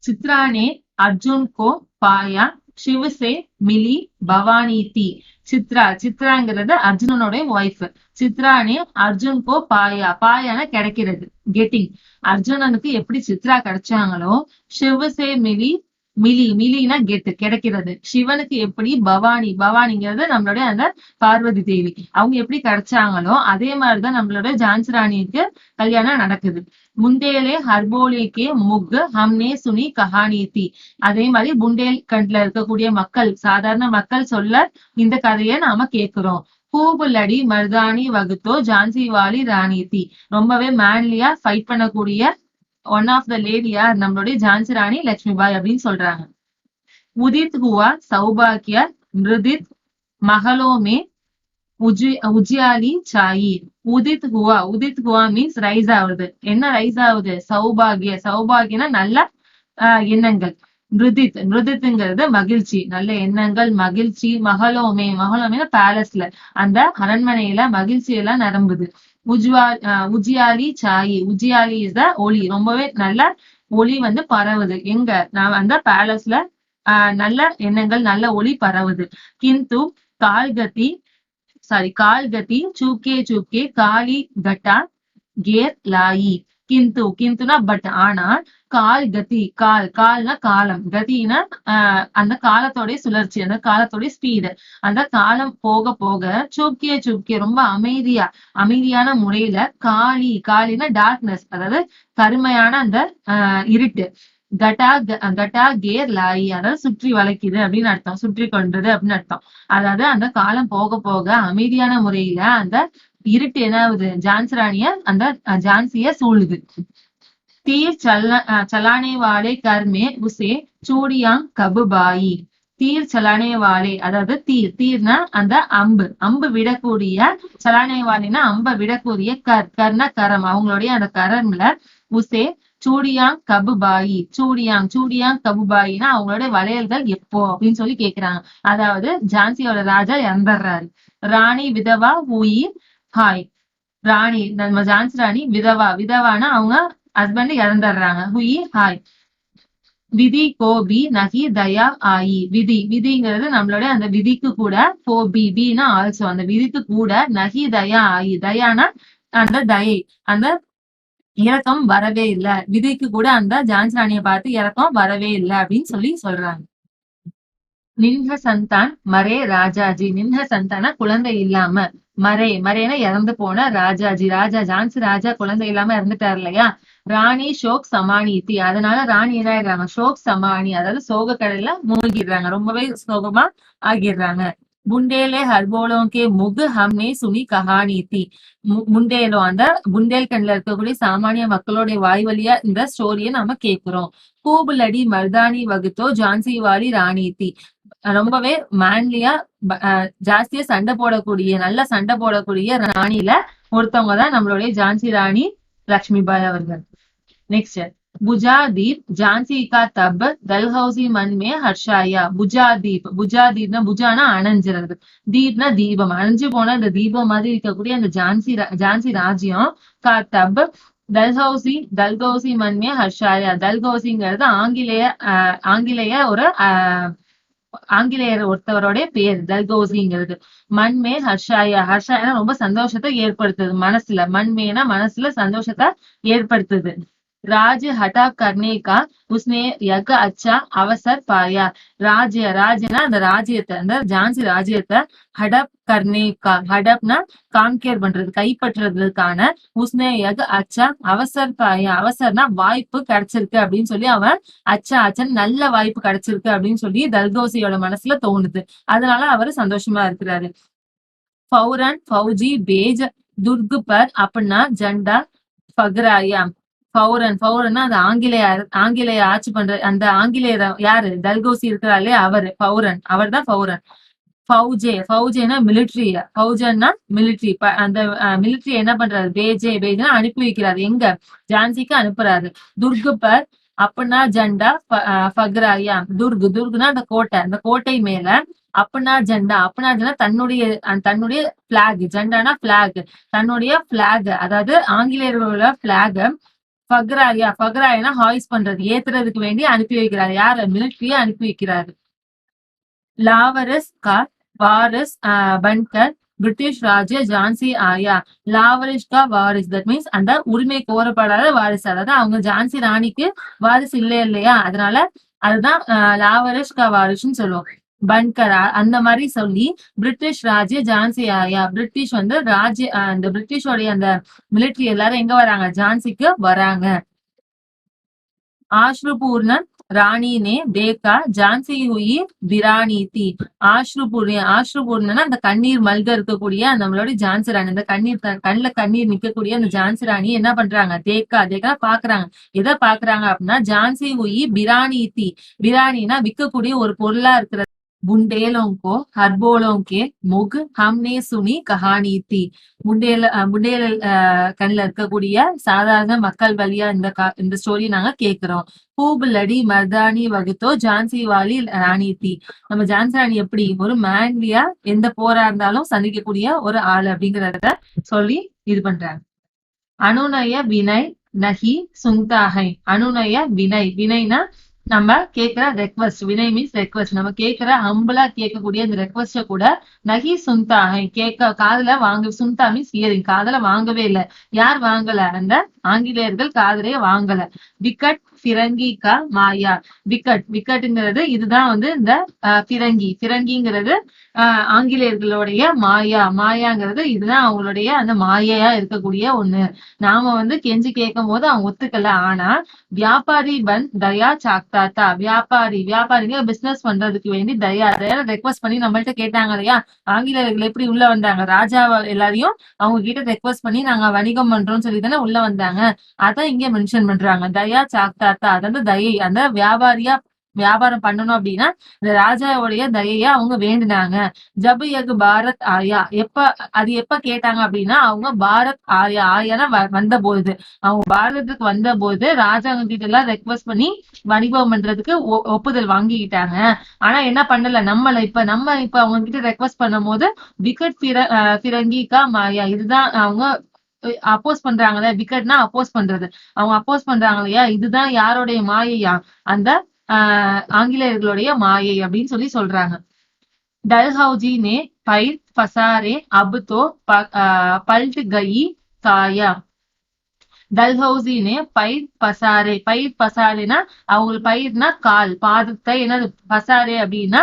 चित्रा ने अर्जुन को पाया சிவசே மிலி பவானி தி. சித்ரா, சித்ராங்கிறது அர்ஜுனனோட ஒய்ஃப். சித்ரானே அர்ஜுன்கோ பாயா, பாயானா கிடைக்கிறது, கெட்டிங். அர்ஜுனனுக்கு எப்படி சித்ரா கிடைச்சாங்களோ, சிவசே மிலி, மிலி மிலினா கெட்டு, கிடைக்கிறது. சிவனுக்கு எப்படி பவானி, பவானிங்கிறது நம்மளுடைய அந்த பார்வதி தேவி, அவங்க எப்படி கிடைச்சாங்களோ அதே மாதிரிதான் நம்மளோட ஜான்சி ராணிக்கு கல்யாணம் நடக்குது. முந்தேலே ஹர்போலேக்கே முக் ஹம்னே சுனி கஹானி தி. அதே மாதிரி புண்டேல்கண்ட்ல இருக்கக்கூடிய மக்கள், சாதாரண மக்கள் சொல்ல இந்த கதையை நாம கேக்குறோம். பூபுல்லடி மர்தானி வகுத்தோ ஜான்சி வாலி ராணி தி. ரொம்பவே மேன்லியா ஃபைட் பண்ணக்கூடிய ஒன் ஆஃப் த லேடி யார், நம்மளுடைய ஜான்சி ராணி லட்சுமிபாய் அப்படின்னு சொல்றாங்க. உதித் ஹுவா சௌபாகிய மிருதித் மகளோமே உஜ்யாலி சாயி. உதித் ஹுவா, உதித் ஹுவா மீன்ஸ் ரைஸ் ஆகுது. என்ன ரைஸ் ஆகுது? சௌபாகிய, சௌபாகியனா நல்ல எண்ணங்கள். மிருதித், மிருதித்துங்கிறது மகிழ்ச்சி, நல்ல எண்ணங்கள், மகிழ்ச்சி. மகளோமே, மகளோமே பேலஸ்ல, அந்த அரண்மனையில மகிழ்ச்சி எல்லாம் நிரம்புது. உஜ்யாலி சாயி, உஜ்யாலி இஸ் த ஒளி, ரொம்பவே நல்ல ஒளி வந்து பரவுது. எங்க? நான் அந்த பேலஸ்ல நல்ல எண்ணங்கள், நல்ல ஒளி பரவுது. கிந்து கால்கதி, சாரி கால்கதி சூக்கே சூக்கே காலி கட்டா கேர் லாயி. கிந்து, கிந்துனா பட், ஆனால் கால் கதி, கால், கால்னா காலம், கதினா அந்த காலத்தோடைய சுழற்சி, அந்த காலத்தோடைய ஸ்பீடு. அந்த காலம் போக போக சூக்கிய சூக்கிய ரொம்ப அமைதியா, அமைதியான முறையில, காலி, காலினா டார்க்னஸ், அதாவது கருமையான அந்த இருட்டு. கட்டா, கட்டா கேர் லாயி, அதாவது சுற்றி வளைக்குது அப்படின்னு அர்த்தம், சுற்றி கொண்டது அப்படின்னு அர்த்தம். அதாவது அந்த காலம் போக போக அமைதியான முறையில அந்த இருட்டு என்ன ஆகுது? ஜான்சி ராணிய, அந்த ஜான்சிய சூழுது. தீர் சலானே வாலே கர்மே உசே சூடியாங் கபுபாயி. தீர் சலானே வாலே, அதாவது தீர், தீர்னா அந்த அம்பு, அம்பு விடக்கூடிய, சலானே வாலினா அம்ப விடக்கூடிய, கர்னா கரம், அவங்களுடைய அந்த கரம்ல உசே சூடியாங் கபுபாயி. சூடியாங், சூடியாங் கபுபாயினா அவங்களுடைய வளையல்கள் எப்போ அப்படின்னு சொல்லி கேக்குறாங்க. அதாவது ஜான்சியோட ராஜா இறந்துடுறாரு. ராணி விதவா ஹூயி ஹாய். ராணி, நம்ம ஜான்சி ராணி விதவா, விதவானா அவங்க ஹஸ்பண்ட் இறந்துடுறாங்க. Hui hi. விதி கோபி நகி தயா ஆயி. விதி, விதிங்கிறது நம்மளோட அந்த விதிக்கு கூட, கோபி பினா ஆல்சோ, அந்த விதிக்கு கூட, நகி தயா ஆயி, தயானா அந்த தயை, அந்த இரக்கம் வரவே இல்லை. விதிக்கு கூட அந்த ஜான்சி ராணியை பார்த்து இரக்கம் வரவே இல்லை அப்படின்னு சொல்லி சொல்றாங்க. நின்ஹ சந்தான் மரே ராஜாஜி. நின்ஹ சந்தானா குழந்தை இல்லாம, மரே, மரேனா இறந்து போன ராஜாஜி, ராஜா ஜான்சி ராஜா குழந்தை இல்லாம இறந்துட்டாரு இல்லையா. ராணி ஷோக் சமானி தி. அதனால ராணி என்ன ஆயிடுறாங்க? ஷோக் சமானி, அதாவது சோக கடல்ல மூழ்கிடுறாங்க, ரொம்பவே சோகமா ஆகிடுறாங்க. புண்டேலே ஹர்போலோகே முகு ஹம்னே சுனி கஹானி தி. முண்டேலோ, அந்த புண்டேல்கண்ட்ல இருக்கக்கூடிய சாமானிய மக்களுடைய வாய் வழியா இந்த ஸ்டோரியை நாம கேட்கிறோம். கூபுலடி மர்தானி வகுத்தோ ஜான்சி வாலி ராணி தி. ரொம்பவே மேன்லியா ஜாஸ்தியா சண்டை போடக்கூடிய, நல்லா சண்டை போடக்கூடிய ராணியில ஒருத்தவங்க தான் நம்மளுடைய ஜான்சி ராணி லட்சுமிபாய் அவர்கள். நெக்ஸ்ட், புஜாதீப் ஜான்சி கா தப் டல்ஹவுசி மன் மே ஹர்ஷாயா. புஜாதீப், புஜாதீப்னா புஜானா அணைஞ்சிறது, தீப்னா தீபம், அணைஞ்சு போன அந்த தீபம் மாதிரி இருக்கக்கூடிய அந்த ஜான்சி ராஜ்யம். கா தப் டல்ஹவுசி, டல்கௌசி மன்மே ஹர்ஷாயா. டல்கௌசிங்கிறது ஆங்கிலேய ஒரு ஆங்கிலேயர் ஒருத்தவருடைய பேர் டல்கௌசிங்கிறது. மண்மே ஹர்ஷாயா, ஹர்ஷாயா ரொம்ப சந்தோஷத்தை ஏற்படுத்துது மனசுல, மண்மேனா மனசுல சந்தோஷத்தை ஏற்படுத்துது. ராஜ் ஹட்டா கர்னே கா உஸ்னே யக அச்சா அவசர் பாயா. ராஜ்யனா அந்த ராஜ்யத்தை, அந்த ஜான்சி ராஜ்யத்தை ஹடப் கர்னே கா, ஹடப்னா கான்கேர் பண்றது, கைப்பற்றுறதுக்கான, உஸ்னே யக அச்சா அவசர் பாயா, அவசர்னா வாய்ப்பு கிடைச்சிருக்கு அப்படின்னு சொல்லி அவன், அச்சா அச்சன் நல்ல வாய்ப்பு கிடைச்சிருக்கு அப்படின்னு சொல்லி டல்கௌசியோட மனசுல தோணுது. அதனால அவரு சந்தோஷமா இருக்கிறாரு. ஃபௌரன் ஃபௌஜி பேஜ் துர்க் பர் அப்படின்னா ஜண்டா ஃபக்ராயா. ஃபௌரன், ஃபௌரன்னா அது ஆங்கிலேய ஆட்சி பண்ற அந்த ஆங்கிலேயர் யாரு? டல்கௌசி இருக்கிறாரு அவரு ஃபௌரன், அவர் தான் ஃபௌரன். ஃபௌஜே, ஃபௌஜேனா மிலிட்ரி, ஃபௌஜன்னா மிலிட்ரி, அந்த மிலிட்ரி என்ன பண்றாரு? பேஜ்னா அனுப்பி வைக்கிறாரு, எங்க? ஜான்சிக்கு அனுப்புறாரு. துர்க் பர் அப்படின்னா ஜண்டா ஃபக்ராயா. துர்க்னா அந்த கோட்டை, அந்த கோட்டை மேல, அப்பனா ஜெண்டா, அப்பனா ஜெண்டா தன்னுடைய பிளாக், ஜெண்டானா பிளாக், தன்னுடைய பிளாக், அதாவது ஆங்கிலேயர்களோட பிளாக ஃபக்ராயா, ஃபக்ராயானா ஹாய்ஸ் பண்றது, ஏத்துறதுக்கு வேண்டி அனுப்பி வைக்கிறாரு. யாரு? மிலிட்ரியை அனுப்பி வைக்கிறாரு. लावरस का वारिस बनकर பிரிட்டிஷ் ராஜ்ய ஜான்சி ஆயா. லாவரிஷ் கா வாரிஸ், தட் மீன்ஸ் அந்த உரிமை கோரப்படாத வாரிசு, அதாவது அவங்க ஜான்சி ராணிக்கு வாரிசு இல்லை இல்லையா, அதனால அதுதான் லாவரிஷ் கா வாரிசுன்னு சொல்லுவோம். பன்கர் அந்த மாதிரி சொல்லி பிரிட்டிஷ் ராஜ்ய ஜான்சி ஆயா, பிரிட்டிஷ் வந்து ராஜ்ய அந்த பிரிட்டிஷோடைய அந்த மிலிட்டரி எல்லாரும் எங்க வராங்க, ஜான்சிக்கு வராங்க. ஆஷ்ருபூர்ணன் ராணி நே தேக்கா ஜான்சி ஹுயி திராணி தி. ஆஷ்ருபூர்ணனா அந்த கண்ணீர் மல்க இருக்கக்கூடிய நம்மளுடைய ஜான்சி ராணி, அந்த கண்ணீர் கண்ணுல கண்ணீர் நிக்கக்கூடிய அந்த ஜான்சி ராணி என்ன பண்றாங்க, தேக்கா பாக்குறாங்க. எதை பாக்குறாங்க அப்படின்னா, ஜான்சி ஹுயி பிராணி தி. பிராணினா விற்கக்கூடிய ஒரு பொருளா இருக்கிற. बुंडेलों को हर्बोलों के मुग हमने सुनी कहानी थी. முண்டேல கண்ணில் இருக்கக்கூடிய சாதாரண மக்கள் வழியா இந்த ஸ்டோரி நாங்க கேக்குறோம். பூப் லடி மர்தானி வகுத்தோ ஜான்சி வாலி ராணி தி. நம்ம ஜான்சி ராணி எப்படி ஒரு மேன்லியா எந்த போரா இருந்தாலும் சந்திக்கக்கூடிய ஒரு ஆள் அப்படிங்கறத சொல்லி இது பண்றாங்க. அனுநய வினய் நஹி சுங்தாகை. அனுநய வினய், வினைனா நம்ம கேக்குற ரெக்வஸ்ட், வினை மீன்ஸ் ரெக்வஸ்ட், நம்ம கேக்குற ஹம்பிளா கேட்கக்கூடிய அந்த ரெக்வஸ்ட கூட நகி சுந்தா காதுல வாங்க. சுந்தா மீன்ஸ் இயரிங், காதல வாங்கவே இல்லை. யார் வாங்கல, அந்த ஆங்கிலேயர்கள் காதலே வாங்கல. விக்கட் பிறங்கி கா மாயா. விக்கட்டுங்கிறது இதுதான் வந்து இந்த பிறங்கிங்கிறது ஆங்கிலேயர்களுடைய மாயாங்கிறது இதுதான் அவங்களுடைய அந்த மாயையா இருக்கக்கூடிய ஒண்ணு. நாம வந்து கெஞ்சி கேட்கும் போது அவங்க ஒத்துக்கல. ஆனா வியாபாரி பன் தயா சாக்தாத்தா. வியாபாரிங்க பிசினஸ் பண்றதுக்கு வேண்டி தயா ரெக்வஸ்ட் பண்ணி நம்மள்ட்ட கேட்டாங்க இல்லையா, ஆங்கிலேயர்கள் எப்படி உள்ள வந்தாங்க, ராஜா எல்லாரையும் அவங்க கிட்ட ரெக்வஸ்ட் பண்ணி நாங்க வணிகம் பண்றோம்னு சொல்லி தானே உள்ள வந்தாங்க. அதான் இங்க மென்ஷன் பண்றாங்க, தயா சாக்தாத்தா. அதாவது தயை, அந்த வியாபாரம் பண்ணணும் அப்படின்னா இந்த ராஜாவுடைய தயையா அவங்க வேண்டினாங்க. ஜபு யக் பாரத் ஆயா. எப்ப கேட்டாங்க அப்படின்னா, அவங்க பாரத் ஆயானா வந்த போது, அவங்க பாரதத்துக்கு வந்த போது ராஜாங்க கிட்ட எல்லாம் ரெக்வஸ்ட் பண்ணி வணிகம் பண்றதுக்கு ஒப்புதல் வாங்கிக்கிட்டாங்க. ஆனா என்ன பண்ணல, நம்ம இப்ப அவங்க கிட்ட ரெக்வஸ்ட் பண்ணும் போது விக்கட் பிறங்கிக்கா மாயா, இதுதான் அவங்க அப்போஸ் பண்றாங்களே. விக்கெட்னா அப்போஸ் பண்றது, அவங்க அப்போஸ் பண்றாங்க இல்லையா, இதுதான் யாருடைய மாயையா, அந்த ஆங்கிலேயர்களுடைய மாயை அப்படின்னு சொல்லி சொல்றாங்க. டல்ஹவுஜி நே பைர் பசாரே அப் தோ பல்ட் கயி காயா. டல்ஹவுசினே பயிர் பசாரேனா அவங்களுக்கு பயிர்னா கால் பாதத்தை, என்னது பசாரே அப்படின்னா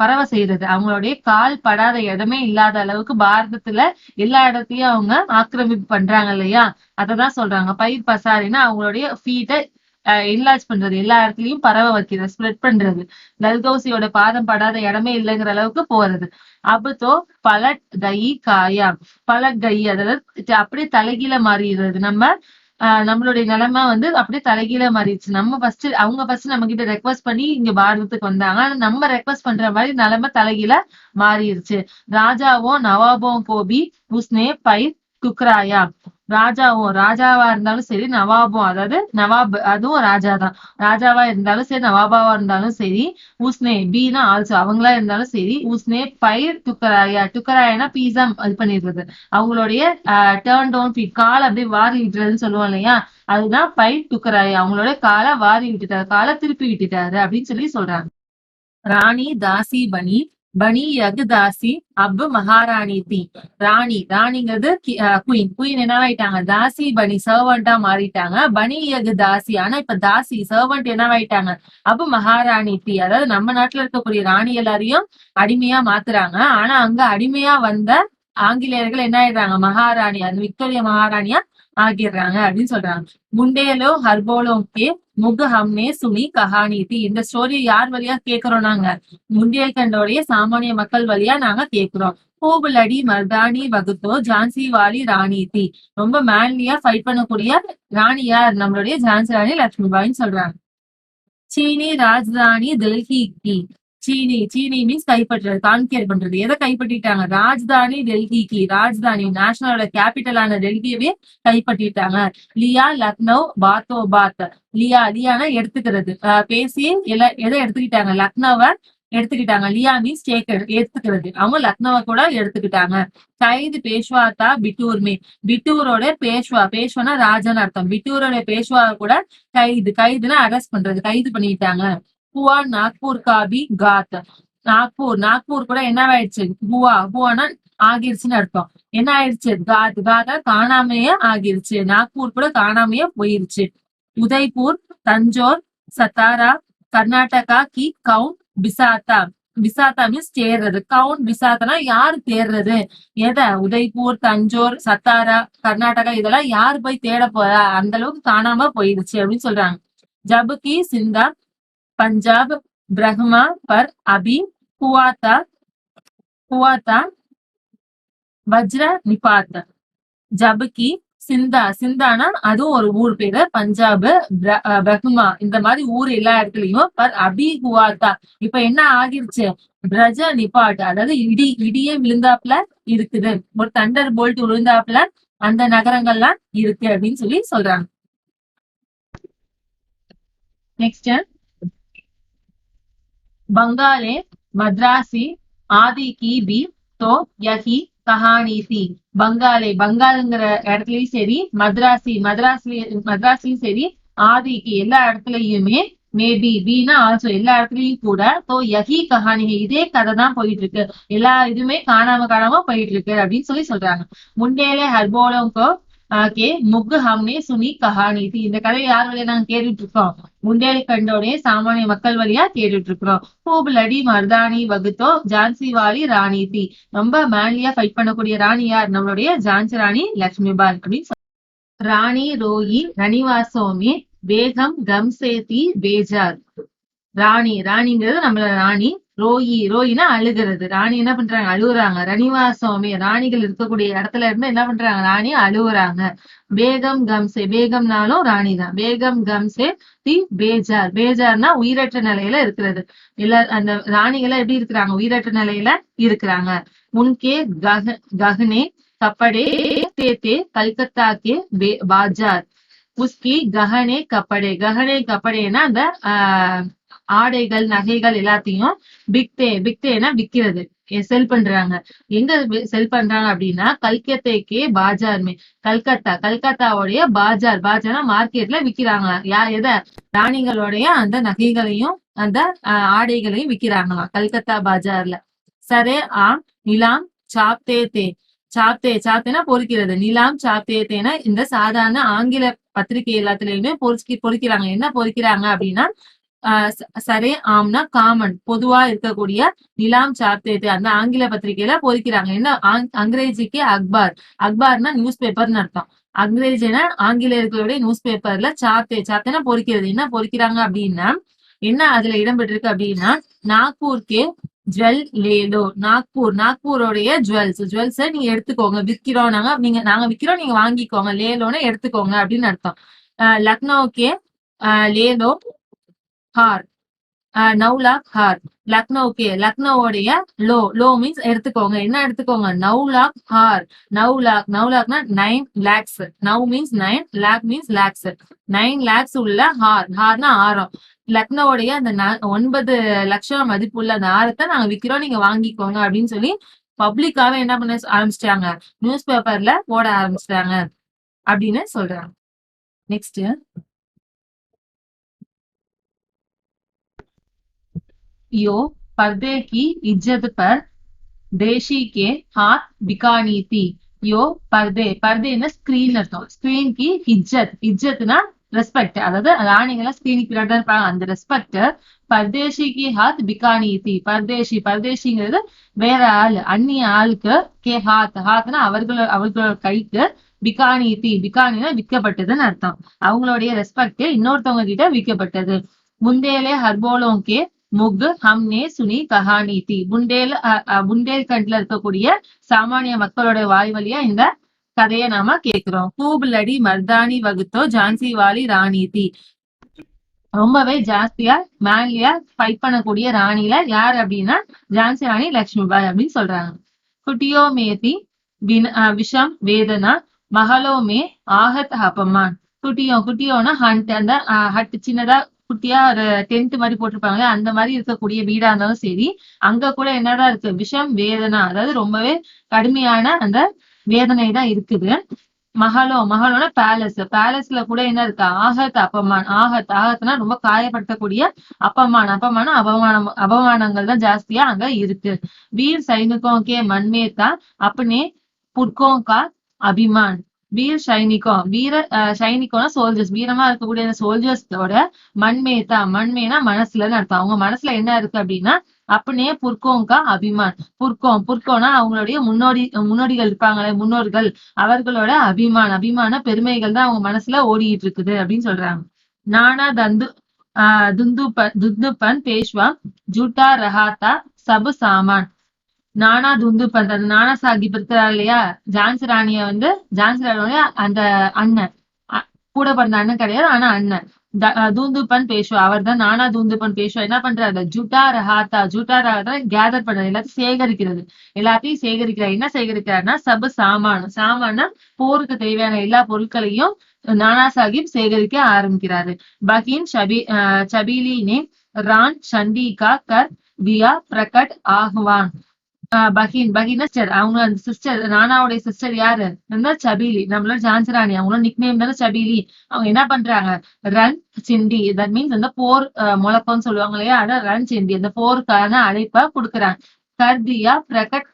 பரவ செய்யறது. அவங்களுடைய கால் படாத இடமே இல்லாத அளவுக்கு பாரதத்துல எல்லா இடத்தையும் அவங்க ஆக்கிரமிப்பு பண்றாங்க இல்லையா, அததான் சொல்றாங்க. பயிர் பசாரின்னா அவங்களுடைய ஃபீட்டை என்லார்ஜ் பண்றது, எல்லா இடத்துலயும் பரவ வைக்கிறது, ஸ்ப்ரெட் பண்றது. டல்ஹவுசியோட பாதம் படாத இடமே இல்லைங்கிற அளவுக்கு போறது. அபுத்தோ பலட் கயி காயா. பலட் கயி அதாவது அப்படியே தலைகீழ மாறிடுறது. நம்மளுடைய நிலைமை வந்து அப்படியே தலைகீழ மாறிடுச்சு. அவங்க ஃபர்ஸ்ட் நம்ம கிட்ட ரெக்வஸ்ட் பண்ணி இங்க பாரதத்துக்கு வந்தாங்க, ஆனா நம்ம ரெக்வஸ்ட் பண்ற மாதிரி நிலைமை தலைகீழ மாறிடுச்சு. ராஜாவோ நவாபோ கோபி உஸ்னே பயிர் குக்ராயா. ராஜாவா இருந்தாலும் சரி, நவாபும், அதாவது நவாப் அதுவும் ராஜாதான், ராஜாவா இருந்தாலும் சரி, நவாபாவா இருந்தாலும் சரி, உஸ்னே பீனா ஆல்சோ அவங்களா இருந்தாலும் சரி, உஸ்னே பயிர் டுக்கராயானா பீஸா இது பண்ணிடுறது, அவங்களுடைய டேர்ன் டவுன் ஃபீட், காலை அப்படியே வாரி விட்டுறதுன்னு சொல்லுவோம் இல்லையா, அதுதான் பயிர் டுக்கராயா. அவங்களோட காலை வாரி விட்டுட்டாரு, காலை திருப்பி விட்டுட்டாரு அப்படின்னு சொல்லி சொல்றாங்க. ராணி தாசி பனி யகுதாசி அப் மகாராணி தி. ராணிங்கிறது குயின் என்னவாயிட்டாங்க, தாசி பனி சர்வெண்டா மாறிட்டாங்க. பனி யகுதாசி, ஆனா இப்ப தாசி சர்வெண்ட் என்னவாயிட்டாங்க, அப் மகாராணி தி. அதாவது நம்ம நாட்டுல இருக்கக்கூடிய ராணி எல்லாரையும் அடிமையா மாத்துறாங்க. ஆனா அங்க அடிமையா வந்த ஆங்கிலேயர்கள் என்ன ஆயிடுறாங்க, மகாராணி, அந்த விக்டோரியா மகாராணியா ஆகிடுறாங்க அப்படின்னு சொல்றாங்க. முண்டேலோ ஹர்போலோக்கே முக ஹம்னே சுனி கஹானி தி. இந்த ஸ்டோரி யார் வழியா கேக்குறோம், நாங்க முண்டியல்கண்டோடைய சாமானிய மக்கள் வழியா நாங்க கேக்குறோம். பூபுலடி மர்தானி வகுத்தோ ஜான்சி வாலி ராணி தி. ரொம்ப மேன்லியா ஃபைட் பண்ணக்கூடிய ராணி யார், நம்மளுடைய ஜான்சி ராணி லட்சுமிபாயின்னு சொல்றாங்க. சீனி ராஜதானி டெல்லிக்கு. சீனி மீன்ஸ் கைப்பற்றுறது, கான்கேர் பண்றது. எதை கைப்பற்றிட்டாங்க, ராஜதானி டெல்லிக்கு, ராஜதானி நேஷனலோட கேபிட்டலான டெல்லியவே கைப்பற்றிட்டாங்க. லியா லக்னோ பாத். லியானா எடுத்துக்கிறது, பேசி எதை எடுத்துக்கிட்டாங்க, லக்னோவை எடுத்துக்கிட்டாங்க. லியா மீன்ஸ் எடுத்துக்கிறது, அவங்க லக்னோவை கூட எடுத்துக்கிட்டாங்க. கைது பேஷ்வாத்தா பிட்டூரோட பேஷ்வானா ராஜான்னு அர்த்தம். பிட்டூரோட பேஷ்வா கூட கைதுனா அரெஸ்ட் பண்றது, கைது பண்ணிட்டாங்க. हुआ नागपुर का भी घात. நாக்பூர் கூட என்ன ஆயிடுச்சு? ஹுவானா ஆகிருச்சுன்னு அர்த்தம். என்ன ஆயிடுச்சு? காதா காணாமையே ஆகிருச்சு. நாக்பூர் கூட காணாமையே போயிருச்சு. உதய்பூர், தஞ்சோர், சத்தாரா, கர்நாடகா கி கவுன் பிசாத்தா. பிசாத்தா மீன்ஸ் தேர்றது. கவுன் பிசாத்தனா யாரு தேர்றது? எதை? உதய்பூர், தஞ்சோர், சத்தாரா, கர்நாடகா இதெல்லாம் யாரு போய் தேட போறா? அந்த அளவுக்கு காணாம போயிடுச்சு அப்படின்னு சொல்றாங்க. ஜபுகி சிந்தா பஞ்சாப் ब्रह्मा पर अभी हुआ था वज्र निपात. ஜபுகி சிந்தானா அதுவும் ஒரு ஊர் பேரு. பஞ்சாப், பிரஹ்மா இந்த மாதிரி ஊர் எல்லா இடத்துலயும் பர் அபி ஹுவாத்தா இப்ப என்ன ஆகிருச்சு? பிரஜ நிபாட் அதாவது இடியே விழுந்தாப்புல இருக்குது. ஒரு தண்டர் போல்ட் விழுந்தாப்புல அந்த நகரங்கள்லாம் இருக்கு அப்படின்னு சொல்லி சொல்றாங்க. நெக்ஸ்ட் बंगाले मद्रासी आदि की भी तो यही कहानी थी. பங்காளுங்கிற இடத்துலயும் சரி, மദ്രാஸ்லயும் சரி, ஆதிக்கு எல்லா இடத்துலயுமே மேபி பீனா ஆல்சோ எல்லா இடத்துலயும் கூட தோ யஹி கஹானி இதே கதை தான் போயிட்டு இருக்கு. எல்லா இதுமே காணாம போயிட்டு இருக்கு அப்படின்னு சொல்லி சொல்றாங்க. முண்டேலே ஹர்போலோங்கோ கே முக் ஹம்னே சுனி கஹானி தி இந்த கதையை யார் வழியா நாங்க கேட்டுட்டு இருக்கோம்? முண்டேல்கண்டோடைய சாமானிய மக்கள் வழியா கேட்டுட்டு இருக்கிறோம். பூபுலடி மர்தானி வகுத்தோ ஜான்சி வாலி ராணி தி ரொம்ப மேன்லியா ஃபைட் பண்ணக்கூடிய ராணி யார்? நம்மளுடைய ஜான்சி ராணி லட்சுமிபாய் அப்படின்னு. ராணி ரோயி ரணிவாசோமே வேகம் கம்சேதி பேஜார். ராணிங்கிறது நம்மள ராணி. ரோயினா அழுகிறது. ராணி என்ன பண்றாங்க? அழுகுறாங்க. ரணிவாசோமே ராணிகள் இருக்கக்கூடிய இடத்துல இருந்து என்ன பண்றாங்க? ராணி அழுகுறாங்க. பேகம் கம்சே பேகம்னாலும் ராணி தான். பேகம் கம்சே தி பேஜார்னா உயிரற்ற நிலையில இருக்கிறது. எல்லா அந்த ராணிகள் எப்படி இருக்கிறாங்க? உயிரற்ற நிலையில இருக்கிறாங்க. உன்கே கஹனே கப்படே தேத்தே கல்கத்தா கே பாஜார். உஸ்கி கஹனே கப்படேனா அந்த ஆடைகள் நகைகள் எல்லாத்தையும் பிக்தேனா விக்கிறது, செல் பண்றாங்க. எங்க செல் பண்றாங்க அப்படின்னா கல்கத்தேக்கே பாஜார்மே கல்கத்தாவுடைய பாஜார்னா மார்க்கெட்ல விக்கிறாங்க. எதை? ராணிகளுடைய அந்த நகைகளையும் அந்த ஆடைகளையும் விக்கிறாங்களாம் கல்கத்தா பாஜார்ல. சரே ஆம் நிலாம் சாப்தேனா பொறிக்கிறது. நிலாம் சாப்தேனா இந்த சாதாரண ஆங்கில பத்திரிகை எல்லாத்துலயுமே பொறிக்கிறாங்க. என்ன பொறிக்கிறாங்க அப்படின்னா சரே ஆம்னா காமன் பொதுவா இருக்கக்கூடிய நிலாம் சாப்தேத்து அந்த ஆங்கில பத்திரிகையில பொறிக்கிறாங்க. என்ன? அங்கிரேஜிக்கு அக்பார்னா நியூஸ் பேப்பர்னு அர்த்தம். அங்கிரேஜினா ஆங்கிலேயர்களுடைய நியூஸ் பேப்பர்ல சாப்தேனா பொறிக்கிறது. என்ன பொறிக்கிறாங்க அப்படின்னா என்ன அதுல இடம்பெற்றிருக்கு அப்படின்னா நாக்பூர்கே ஜுவல் லேலோ. நாக்பூரோடைய ஜுவல்ஸ் நீங்க எடுத்துக்கோங்க. விற்கிறோம் நாங்க விற்கிறோம், நீங்க வாங்கிக்கோங்க. லேலோன்னு எடுத்துக்கோங்க அப்படின்னு அர்த்தம். லக்னோக்கே லேலோ ஹார் 9 லாக் ஹார். லக்னோவுடைய லோ மீன்ஸ் எடுத்துக்கோங்க. என்ன எடுத்துக்கோங்க? 9 லாக் ஹார். 9 லாக்னா 9 lakhs. 9 means 9, lakh means lakhs. 9 lakhs உள்ள ஹார்னா ஆரம். லக்னோவுடைய அந்த 9 லட்சம் மதிப்புள்ள அந்த ஆரத்தை நாங்க விற்கிறோம், நீங்க வாங்கிக்கோங்க அப்படின்னு சொல்லி பப்ளிக்காவே என்ன பண்ண ஆரம்பிச்சிட்டாங்க? நியூஸ் பேப்பர்ல போட ஆரம்பிச்சிட்டாங்க அப்படின்னு சொல்றாங்க. நெக்ஸ்ட் यो पर्दे की इज्जत पर देशी के हाथ बिकानी थी. யோ பர்தேன்னா ஸ்கிரீன் அர்த்தம். ஸ்கிரீன் கி இஜ்ஜத்னா ரெஸ்பெக்ட். அதாவது ராணிங்களா ஸ்கிரீனுக்கு பின்னாடி தான் இருப்பாங்க. அந்த ரெஸ்பெக்ட் பர்தேஷிக்கு ஹாத் பிகானி தி. பர்தேஷிங்கிறது வேற ஆள், அந்நிய ஆளுக்கு. கே ஹாத்னா அவர்களோட கைக்கு. பிகானினா விற்கப்பட்டதுன்னு அர்த்தம். அவங்களுடைய ரெஸ்பெக்ட் இன்னொருத்தவங்க கிட்ட விற்கப்பட்டது. முந்தேலே ஹர்போலோங்கே முக் ஹம்னே சுனி கஹானி தி. புண்டேல்கண்ட்ல இருக்கக்கூடிய சாமானிய மக்களோட வாய் வழியா இந்த கதையை நாம கேக்குறோம். பூபுலடி மர்தானி வகுத்தோ ஜான்சி வாலி ராணி தி. ரொம்பவே ஜாஸ்தியா மேன்லியா ஃபைட் பண்ணக்கூடிய ராணில யார் அப்படின்னா ஜான்சி ராணி லட்சுமிபாய் அப்படின்னு சொல்றாங்க. குட்டியோ மேதி விஷம் வேதனா மகளோ மே ஆஹத் அப்பமான். குட்டியோனா ஹண்ட். அந்த ஹட் சின்னதா குட்டியா ஒரு டென்ட் மாதிரி போட்டிருப்பாங்க. அந்த மாதிரி இருக்கக்கூடிய வீடா இருந்தாலும் சரி, அங்க கூட என்னதான் இருக்கு? விஷம் வேதனா அதாவது ரொம்பவே கடுமையான அந்த வேதனை தான் இருக்குது. மஹலோனா பேலஸ். பேலஸ்ல கூட என்ன இருக்கு? ஆகத் அப்பமான். ஆகத்னா ரொம்ப காயப்படுத்தக்கூடிய அவமானங்கள் தான் ஜாஸ்தியா அங்க இருக்கு. வீர் சைனிகோं के मन में था अपने पुरखों का अभिमान. வீர் சைனிகம், சைனிகம்னா சோல்ஜர்ஸ், வீரமா இருக்கக்கூடிய சோல்ஜர்ஸோட மண்மேனா மனசுலன்னு அர்த்தம். அவங்க மனசுல என்ன இருக்கு அப்படின்னா அப்படியே புர்கோங்கா அபிமான். புர்கோனா அவங்களுடைய முன்னோடிகள் இருப்பாங்களே, முன்னோர்கள், அவர்களோட அபிமான பெருமைகள் தான் அவங்க மனசுல ஓடிட்டு இருக்குது அப்படின்னு சொல்றாங்க. நானா துந்துப்பன் பேஷ்வா ஜூட்டா ரஹாத்தா சபு சாமான். நானா துந்துப்பன், அந்த நானா சாஹிப் இருக்கிறார் இல்லையா, ஜான்சி ராணிய வந்து ஜான்சி ராணியோட அந்த அண்ணன், கூட பிறந்த அண்ணன் கிடையாது, ஆனா அண்ணன் தூந்துப்பன் பேசுவா, அவர் தான் நானா தூந்துப்பன் பேசுவா. என்ன பண்றாரு? ஜூட்டா ரஹாத்தா கேதர் பண்றது, எல்லாத்தையும் சேகரிக்கிறார். என்ன சேகரிக்கிறாருன்னா சபு சாமான போருக்கு தேவையான எல்லா பொருட்களையும் நானா சாஹிப் சேகரிக்க ஆரம்பிக்கிறாரு. பகீன் சபீலி நே ரான் சண்டிகா கர் தியா பிரகட் ஆஹ்வான். பகீனா சிஸ்டர், அவங்க அந்த சிஸ்டர், நானாவுடைய சிஸ்டர் யாரு? சபீலி, நம்மளோட ஜான்சி ராணி, அவங்களோட நிக் நேம் தானே சபீலி. அவங்க என்ன பண்றாங்க? ரன் சிண்டி, தட் மீன்ஸ் அந்த போர் முழக்கம்னு சொல்லுவாங்க இல்லையா, அதான் ரன் சிண்டி, அந்த போருக்கான அழைப்பை கொடுக்குறாங்க. கர்தியா பிரகட்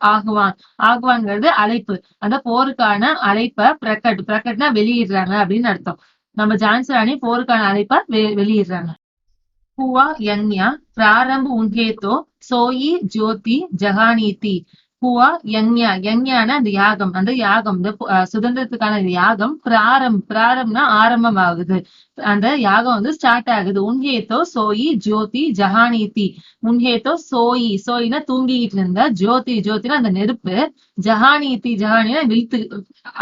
ஆகுவாங்கிறது அழைப்பு, அந்த போருக்கான அழைப்பை பிரகட்னா வெளியிடுறாங்க அப்படின்னு அர்த்தம். நம்ம ஜான்சி ராணி போருக்கான அழைப்பை வெளியிடுறாங்க. हुआ यज्ञ प्रारंभ उन्हें तो सोई ज्योति जहानीति. हुआ யஞ்ஞான அந்த யாகம் இந்த சுதந்திரத்துக்கான யாகம் பிராரம்னா ஆரம்பம் ஆகுது. அந்த யாகம் வந்து ஸ்டார்ட் ஆகுது. உன்ஹேத்தோ சோயி ஜோதி ஜஹானீதி. உன்ஹேத்தோ சோயினா தூங்கிட்டு இருந்த, ஜோதினா அந்த நெருப்பு, ஜஹானினா விழுத்து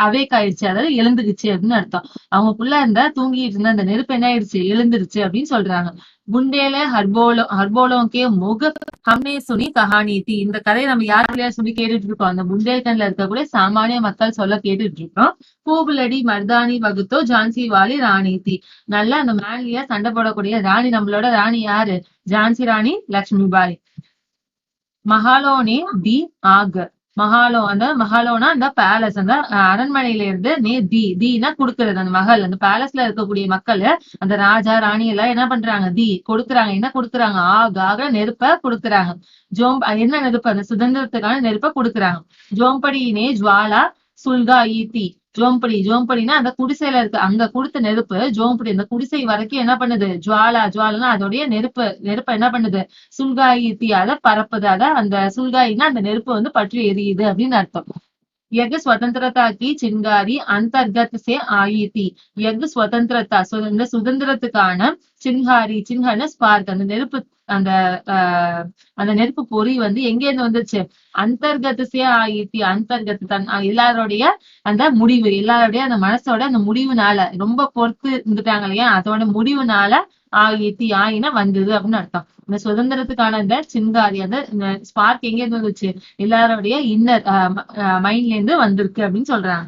அவேக் ஆயிடுச்சு, அதாவது எழுந்துக்குச்சு அப்படின்னு அர்த்தம். அவங்களுக்குள்ள இருந்த தூங்கிட்டு இருந்த அந்த நெருப்பு என்ன ஆயிடுச்சு? எழுந்துருச்சு அப்படின்னு சொல்றாங்க. புண்டேல ஹர்போலோங்கே முக ஹம்னே சுனி கஹானி தி. இந்த கதையை நம்ம யாருலையா சொல்லி கேட்டுட்டு இருக்கோம்? அந்த புண்டேல்கண்ட்ல இருக்கக்கூடிய சாமானிய மக்கள் சொல்ல கேட்டுட்டு இருக்கோம். பூபுலடி மர்தானி வகுத்தோ ஜான்சி வாலி ராணி தி. நல்லா அந்த மேன்லியா சண்டை போடக்கூடிய ராணி, நம்மளோட ராணி யாரு? ஜான்சி ராணி லக்ஷ்மிபாய். மஹாலோனே தி ஆக. மஹாலோனா அந்த பேலஸ், அந்த அரண்மனையில இருந்து தீனா குடுக்கறது. அந்த மகள், அந்த பேலஸ்ல இருக்கக்கூடிய மக்கள், அந்த ராஜா ராணி எல்லாம் என்ன பண்றாங்க? கொடுக்குறாங்க. என்ன கொடுக்குறாங்க? ஆக நெருப்ப கொடுக்குறாங்க. என்ன நெருப்பு? அந்த சுதந்திரத்துக்கான நெருப்ப கொடுக்குறாங்க. ஜோம்படியினே ஜுவாலா சுல்கா ஈத்தி. ஜோம்படினா அந்த குடிசையில இருக்கு, அங்க கொடுத்த நெருப்பு ஜோம்படி, அந்த குடிசை வரைக்கும் என்ன பண்ணுது? ஜுவாலானா அதோடைய நெருப்பு என்ன பண்ணுது? சுல்காயி அத பரப்புது. அந்த சுல்காயினா அந்த நெருப்பு வந்து பற்றி எரியுது அப்படின்னு அர்த்தம். यज्ञ स्वतंत्रता की चिंगारी अंतर्गत से आई थी. यज्ञ स्वतंत्रता, இந்த சுதந்திரத்துக்கான சின்ஹாரின ஸ்பார்க், அந்த நெருப்பு, அந்த நெருப்பு பொறி வந்து எங்க இருந்து வந்துச்சு? அந்தர்கத்தே ஆயித்தி. எல்லாருடைய அந்த முடிவு, எல்லாருடைய அந்த மனசோட அந்த முடிவுனால, ரொம்ப பொறுத்து இருந்துட்டாங்க இல்லையா, அதோட முடிவுனால ஆயினா வந்தது அப்படின்னு அர்த்தம். இந்த சுதந்திரத்துக்கான இந்த சிங்காரி, அந்த ஸ்பார்க் எங்க இருந்து வந்துச்சு? எல்லாருடைய இன்னர் மைண்ட்ல இருந்து வந்திருக்கு அப்படின்னு சொல்றாங்க.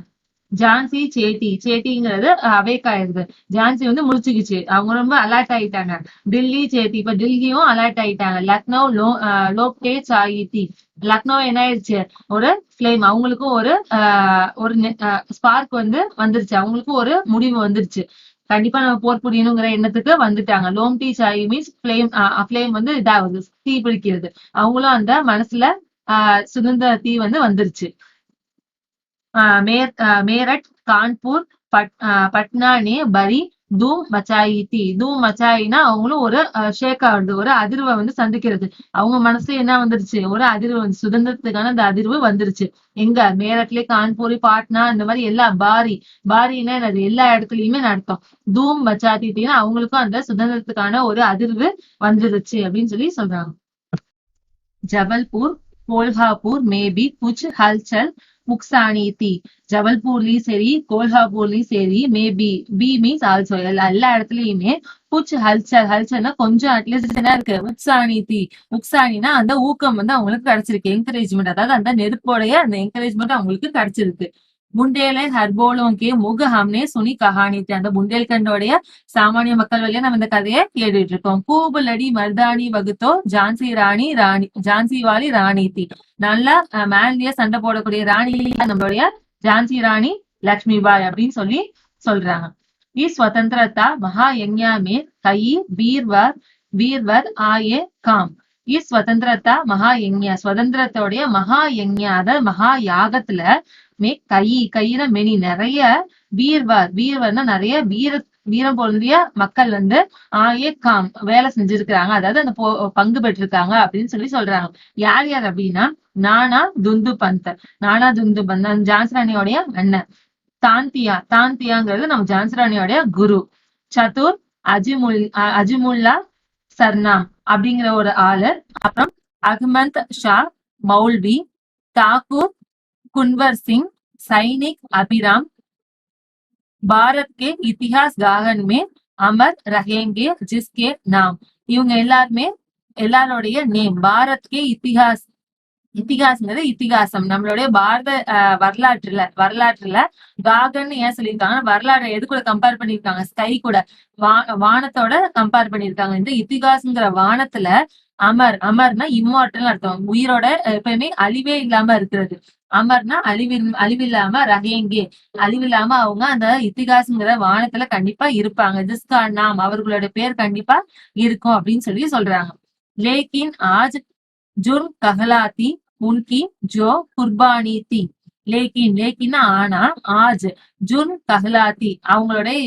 ஜான்சி சேட்டிங்கிறது அவேக் ஆயிருது. ஜான்சி வந்து முடிச்சுக்கிச்சு, அவங்க ரொம்ப அலர்ட் ஆயிட்டாங்க. டில்லி சேட்டி, இப்ப டில்லியும் அலர்ட் ஆயிட்டாங்க. லக்னோ லோப்டே சாயித்தி. லக்னோ என்ன ஆயிடுச்சு? ஒரு ஃபிளேம், அவங்களுக்கும் ஒரு ஸ்பார்க் வந்து வந்துருச்சு, அவங்களுக்கும் ஒரு முடிவு வந்துருச்சு. கண்டிப்பா நம்ம போர் புரியணுங்கிற எண்ணத்துக்கு வந்துட்டாங்க. லோம்டி சாயி மீன்ஸ் ஃபிளேம் வந்து இதாகுது, தீ பிடிக்கிறது. அவங்களும் அந்த மனசுல சுதந்திர தீ வந்து வந்துருச்சு. மேரட் கான்பூர் பட்னா நே பரி தூம் மச்சாயினா அவங்களும் ஒரு ஷேக் ஆகுது, ஒரு அதிர்வை வந்து சந்திக்கிறது. அவங்க மனசுல என்ன வந்துருச்சு? ஒரு அதிர்வு வந்து சுதந்திரத்துக்கான அந்த அதிர்வு வந்துருச்சு. எங்க? மேரட்லயே, கான்பூரி, பாட்னா, இந்த மாதிரி எல்லா பாரின்னா என்னது? எல்லா இடத்துலயுமே நடத்தும். தூம் மச்சாத்தினா அவங்களுக்கும் அந்த சுதந்திரத்துக்கான ஒரு அதிர்வு வந்துருச்சு அப்படின்னு சொல்லி சொல்றாங்க. ஜபல்பூர் கோல்ஹாப்பூர் மேபி குச் ஹல்சல் முக்சானி தி. ஜபல்பூர்லயும் சரி, கோல்ஹாப்பூர்லயும் சரி, மேபி, பி மீன்ஸ் ஆல்சோ, எல்லா இடத்துலயுமே குச் ஹல்சல்னா கொஞ்சம் அட்லீஸ்ட் என்ன இருக்கு? முக்சானினா அந்த ஊக்கம் வந்து அவங்களுக்கு கிடைச்சிருக்கு, என்கரேஜ்மெண்ட், அதாவது அந்த நெருப்போடைய அந்த என்கரேஜ்மெண்ட் அவங்களுக்கு கிடைச்சிருக்கு. புண்டேலை ஹர்போலோங்கே முக ஹம்னே சுனி கஹானி. அந்த புண்டேல்கண்டோடைய சாமானிய மக்கள் வழியா நம்ம இந்த கதையை கேட்டுட்டு இருக்கோம். பூபுலடி மர்தானி வகுத்தோ ஜான்சி வாலி ராணி தி. நல்லா மேன்லியா சண்டை போடக்கூடிய ராணி நம்மளுடைய ஜான்சி ராணி லக்ஷ்மிபாய் அப்படின்னு சொல்லி சொல்றாங்க. स्वतंत्रता महायज्ञ में कई वीरवर आये काम. स्वतंत्रता महायज्ञ சுதந்திரத்தோடைய மகா யஜ்ஞ அதாவது மகா யாகத்துல கையில மெனி நிறைய வீர்வர்னா நிறைய வீரம் பொருந்திய மக்கள் வந்து காம் வேலை செஞ்சிருக்கிறாங்க, அதாவது அந்த பங்கு பெற்றிருக்காங்க அப்படின்னு சொல்லி சொல்றாங்க. யார் யார் அப்படின்னா நானா துந்து பந்த் ஜான்சி ராணியோடைய அண்ணன். தாந்தியாங்கிறது நம்ம ஜான்சி ராணியோடைய குரு. சதுர் அஜிமுல்லா சர்னாம் அப்படிங்கிற ஒரு ஆளு. அப்புறம் அஹ்மத் ஷா மௌல்வி, தாக்கூர் குன்வர் சிங், சைனிக் அபிராம், பாரத் கே இத்திஹாஸ் காகன் மே அமர் ரஹேங்கே ஜிஸ்கே நாம். இவங்க எல்லாரோடைய நேம் பாரத் கே இத்திகாசம் நம்மளுடைய பாரத வரலாற்றுல காகன் ஏன் சொல்லியிருக்காங்க, வரலாறு எது கூட கம்பேர் பண்ணிருக்காங்க, ஸ்கை கூட வானத்தோட கம்பேர் பண்ணிருக்காங்க. இந்த இத்திகாசங்கிற வானத்துல அமர்னா இம்மார்டல் அர்த்தம், உயிரோட எப்பயுமே அழிவே இல்லாம இருக்கிறது. அமர்னா அழிவில்லாம ரஹேங்கே அழிவில்லாம அவங்க அந்த இத்திகாசங்கிற வானத்துல கண்டிப்பா இருப்பாங்க. ஜிஸ்கா நாம் அவர்களோட பேர் கண்டிப்பா இருக்கும் அப்படின்னு சொல்லி சொல்றாங்க. லேக்கின் ஆஜ் ஜுர்ம் கஹலாத்தி உன்கி ஜோ குர்பானி தி. லேக்கின்னா ஆனா ஆஜ் ஜுர்ம் கஹலாத்தி அவங்களுடைய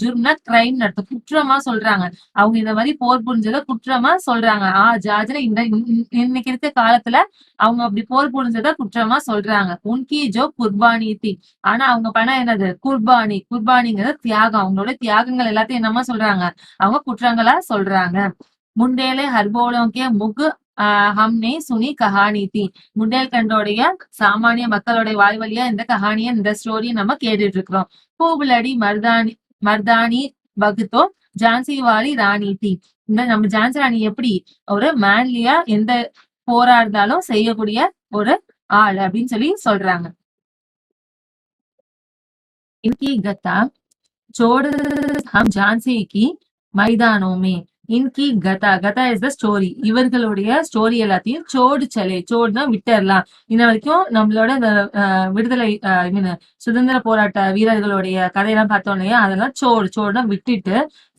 ஜுர்ம்னா கிரைம் நடத்தும், குற்றமா சொல்றாங்க. அவங்க இந்த மாதிரி போர் புரிஞ்சத குற்றமா சொல்றாங்க. ஆஜ்னா இன்னைக்கு இருக்க காலத்துல அவங்க அப்படி போர் புரிஞ்சத குற்றமா சொல்றாங்க. உன்கி ஜோ குர்பானி தி, ஆனா அவங்க பண்ண என்னது குர்பானிங்கிறது தியாகம். அவங்களோட தியாகங்கள் எல்லாத்தையும் என்னமா சொல்றாங்க, அவங்க குற்றங்களா சொல்றாங்க. முண்டேலே ஹர்போலோங்கே முக் ஹம்னே சுனி கஹானி தி. முண்டேல்கண்டோடைய சாமானிய மக்களுடைய வாய் வழியா இந்த கஹானிய இந்த ஸ்டோரியை நம்ம கேட்டுட்டு இருக்கிறோம். பூபுலடி மர்தானி பகுத்தோ ஜான்சி வாலி ராணி தி. இந்த நம்ம ஜான்சி ராணி எப்படி ஒரு மேன்லியா எந்த போரா இருந்தாலும் செய்யக்கூடிய ஒரு ஆள் அப்படின்னு சொல்லி சொல்றாங்க. இன்கி கதா சோடு ஹம் ஜான்சி கி மைதானோமே. இன்கி கதா இஸ் த ஸ்டோரி. இவர்களுடைய ஸ்டோரி எல்லாத்தையும் சோடுனா விட்டுறலாம். இன்ன வரைக்கும் நம்மளோட இந்த விடுதலை சுதந்திர போராட்ட வீரர்களுடைய கதையெல்லாம் பார்த்தோம் இல்லையா, அதெல்லாம் சோடுனா விட்டுட்டு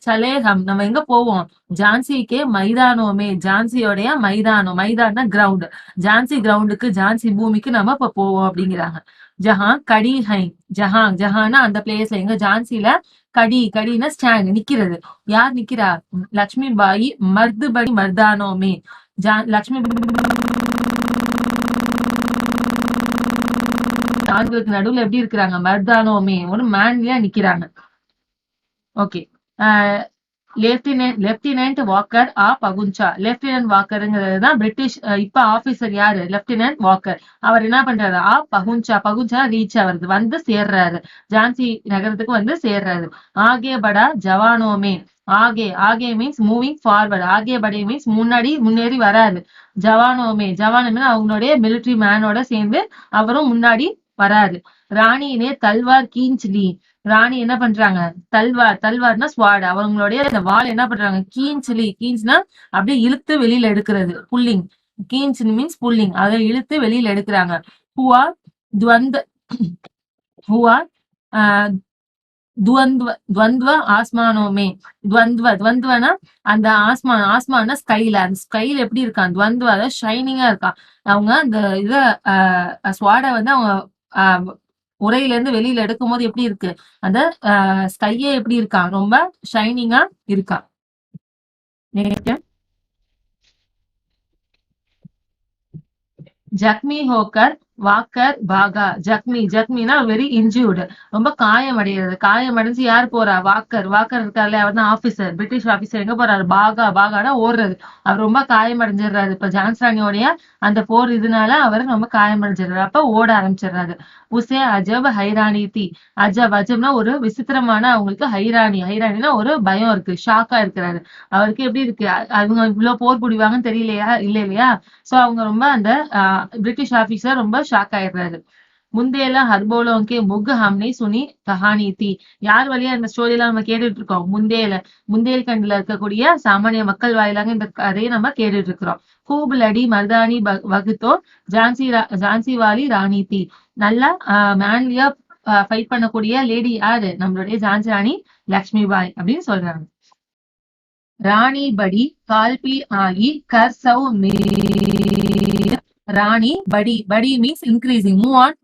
சலேஹம் நம்ம எங்க போவோம், ஜான்சிக்கே மைதானோமே ஜான்சியோடைய மைதான்னா கிரவுண்ட், ஜான்சி கிரவுண்டுக்கு ஜான்சி பூமிக்கு நம்ம இப்ப போவோம் அப்படிங்கிறாங்க. ஜஹான் கடி ஹை ஜஹான்னா அந்த பிளேஸ்ல எங்க ஜான்சில கடினா ஸ்டாண்ட் நிக்கிறது. யார் நிக்கிறா, லக்ஷ்மி பாய் மர்துபடி மர்தானோமே. லக்ஷ்மி ஆண்களுக்கு நடுவுல எப்படி இருக்கிறாங்க, மர்தானோமே ஒரு மேன்லியா நிக்கிறாங்க. ஓகே. லெப்டினன்ட் வாக்கர் பகுஞ்சா. லெப்டினன்ட் வாக்கருங்கிறதுதான் பிரிட்டிஷ் இப்ப ஆபீசர் யாரு, லெப்டினன்ட் வாக்கர். அவர் என்ன பண்றாரு, பகுஞ்சா ரீச் ஆகுறது, வந்து சேர்றாரு, ஜான்சி நகரத்துக்கு வந்து சேர்றாரு. ஆகே படா ஜவானோமே. ஆகே மீன்ஸ் மூவிங் ஃபார்வர்ட், ஆகே படே மீன்ஸ் முன்னேறி வராது. ஜவானோமே அவங்களுடைய மிலிட்டரி மேனோட சேர்ந்து அவரும் முன்னாடி வராது. ராணியினே தல்வார் கீஞ்ச்லி. ராணி என்ன பண்றாங்க, தல்வார்னா ஸ்வாட், அவங்களுடைய அந்த வால் என்ன பண்றாங்க, கீஞ்ச்னா அப்படியே இழுத்து வெளியில எடுக்கிறது, புல்லிங். கீஞ்ச் மீன்ஸ் புல்லிங், அதை இழுத்து வெளியில எடுக்கிறாங்க. துவந்த்வ ஆஸ்மானோமே. துவந்த்வனா அந்த ஆஸ்மானா ஸ்கைல, அந்த ஸ்கைல எப்படி இருக்கான் துவந்த்வ, அதாவது ஷைனிங்கா இருக்கான். அவங்க அந்த இத ஸ்வாட வந்து அவங்க உரையில இருந்து வெளியில எடுக்கும் போது எப்படி இருக்கு, அந்த ஸ்கையே எப்படி இருக்கான், ரொம்ப ஷைனிங்கா இருக்கான். ஜக்மி ஹோக்கர் வாக்கர் பாகா. ஜக்மினா வெரி இன்ஜூர்டு, ரொம்ப காயம் அடைஞ்சு யார் போறா, வாக்கர் இருக்காரு, அவர் தான் ஆபீசர், பிரிட்டிஷ் ஆபீசர். எங்க போறாரு, பாகானா ஓடுறது. அவர் ரொம்ப காயம் அடைஞ்சிடுறாரு. இப்ப ஜான்சி ராணியோடைய அந்த போர் இதனால அவர் ரொம்ப காயம் அடைஞ்சிடுறாரு. அப்ப ஓட ஆரம்பிச்சிடுறாரு. உசே அஜப் ஹைராணி தி. அஜப்னா ஒரு விசித்திரமான அவங்களுக்கு ஹைராணினா ஒரு பயம் இருக்கு, ஷாக்கா இருக்கிறாரு. அவருக்கு எப்படி இருக்கு, அவங்க இவ்வளவு போர் புடிவாங்கன்னு தெரியலையா, இல்லையா. சோ அவங்க ரொம்ப அந்த பிரிட்டிஷ் ஆபீசர் ரொம்ப ஷாக் ஆயிடுறாரு. முந்தேல ஹர்போலோங்கே முக் ஹம்னே சுனி கஹானி தி. யார் வழியா இந்த ஸ்டோரி எல்லாம் நம்ம கேட்டுட்டு இருக்கோம், முந்தேல்கண்ட்ல இருக்கக்கூடிய சாமானிய மக்கள் வாயிலாக இந்த கதையை நம்ம கேட்டுட்டு இருக்கிறோம். खूब लड़ी मर्दानी वगतो ஜான்சி வாலி ராணி தி. நல்லா மேன்லியா ஃபைட் பண்ணக்கூடிய லேடி யாரு? நம்மளுடைய ஜான்சி ராணி லக்ஷ்மி பாய் அப்படின்னு சொல்றாங்க. ராணி படி கால்பி ஆகி கர் சவ் மேர். ராணி படி, படி means increasing, move on,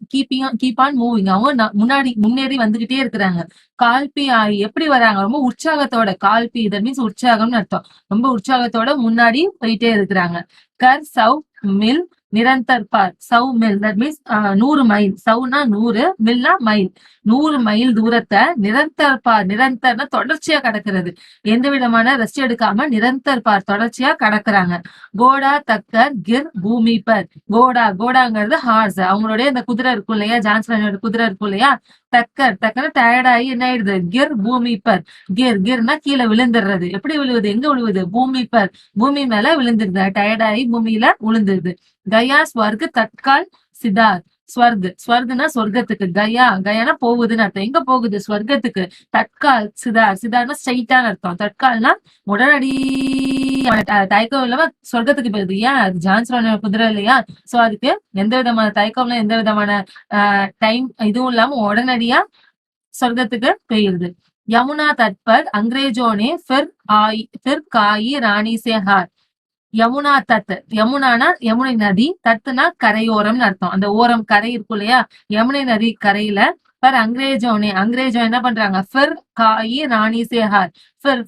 keep on moving. அவங்க முன்னாடி முன்னேறி வந்துகிட்டே இருக்கிறாங்க. கால்பி ஆகி எப்படி வராங்க? ரொம்ப உற்சாகத்தோட. கால்பி தட் மீன்ஸ் உற்சாகம்னு அர்த்தம். ரொம்ப உற்சாகத்தோட முன்னாடி போயிட்டே இருக்கிறாங்க. கர் சவ் மில் நிரந்தர் பார். சவ் மில் தட் மீன்ஸ் 100 மைல். சவ்னா 100, மில்னா மைல். 100 மைல் தூரத்தை நிரந்தர் பார். நிரந்தர்னா தொடர்ச்சியா கடக்கிறது. எந்த விதமான ரெஸ்ட் எடுக்காம நிரந்தர் பார் தொடர்ச்சியா கடக்குறாங்க. கோடா தக்கர் கிர் பூமி பர். கோடா, கோடாங்கிறது ஹார்ஸ். அவங்களுடைய இந்த குதிரை இருக்கும் இல்லையா, ஜான்சி ராணியோட குதிரை இருக்கும் இல்லையா. தக்கர், தக்கர் டயர்ட் ஆகி என்ன ஆயிடுது? கிர் பூமி பர். கிர்னா கீழே விழுந்துடுறது. எப்படி விழுவுது? எங்க விழுவுது? பூமி பர், பூமி மேல விழுந்துருது. டயர்ட் ஆகி பூமியில விழுந்துருது. கயா ஸ்வர்க் தற்கால் சிதார். ஸ்வர்குனா சொர்க்கத்துக்கு. கயானா போகுதுன்னு அர்த்தம். எங்க போகுது? ஸ்வர்க்கத்துக்கு. தற்கால் சிதார். சிதார்னா ஸ்ட்ரைட்டான அர்த்தம். தற்கால்னா உடனடி தயக்கம் இல்லாம சொர்க்கத்துக்கு போகுது. ஏன்? அது ஜான்சி ராணியோட குதிரை இல்லையா? சோ அதுக்கு எந்த விதமான தயக்கம்ல எந்த விதமான டைம் இதுவும் இல்லாம உடனடியா சொர்க்கத்துக்கு போயிருது. யமுனா தட்பர் அங்கிரேஜோனே फिर காயி ராணி சே ஹார். யமுனா தத், யமுனானா யமுனை நதி, தத்துனா கரையோரம்னு அர்த்தம். அந்த ஓரம் கரை இருக்கும் இல்லையா, யமுனை நதி கரையில பர் அங்கிரேஜோனே, அங்கிரேஜோ என்ன பண்றாங்க? ஃபிர் காயி ராணி சே ஹார்.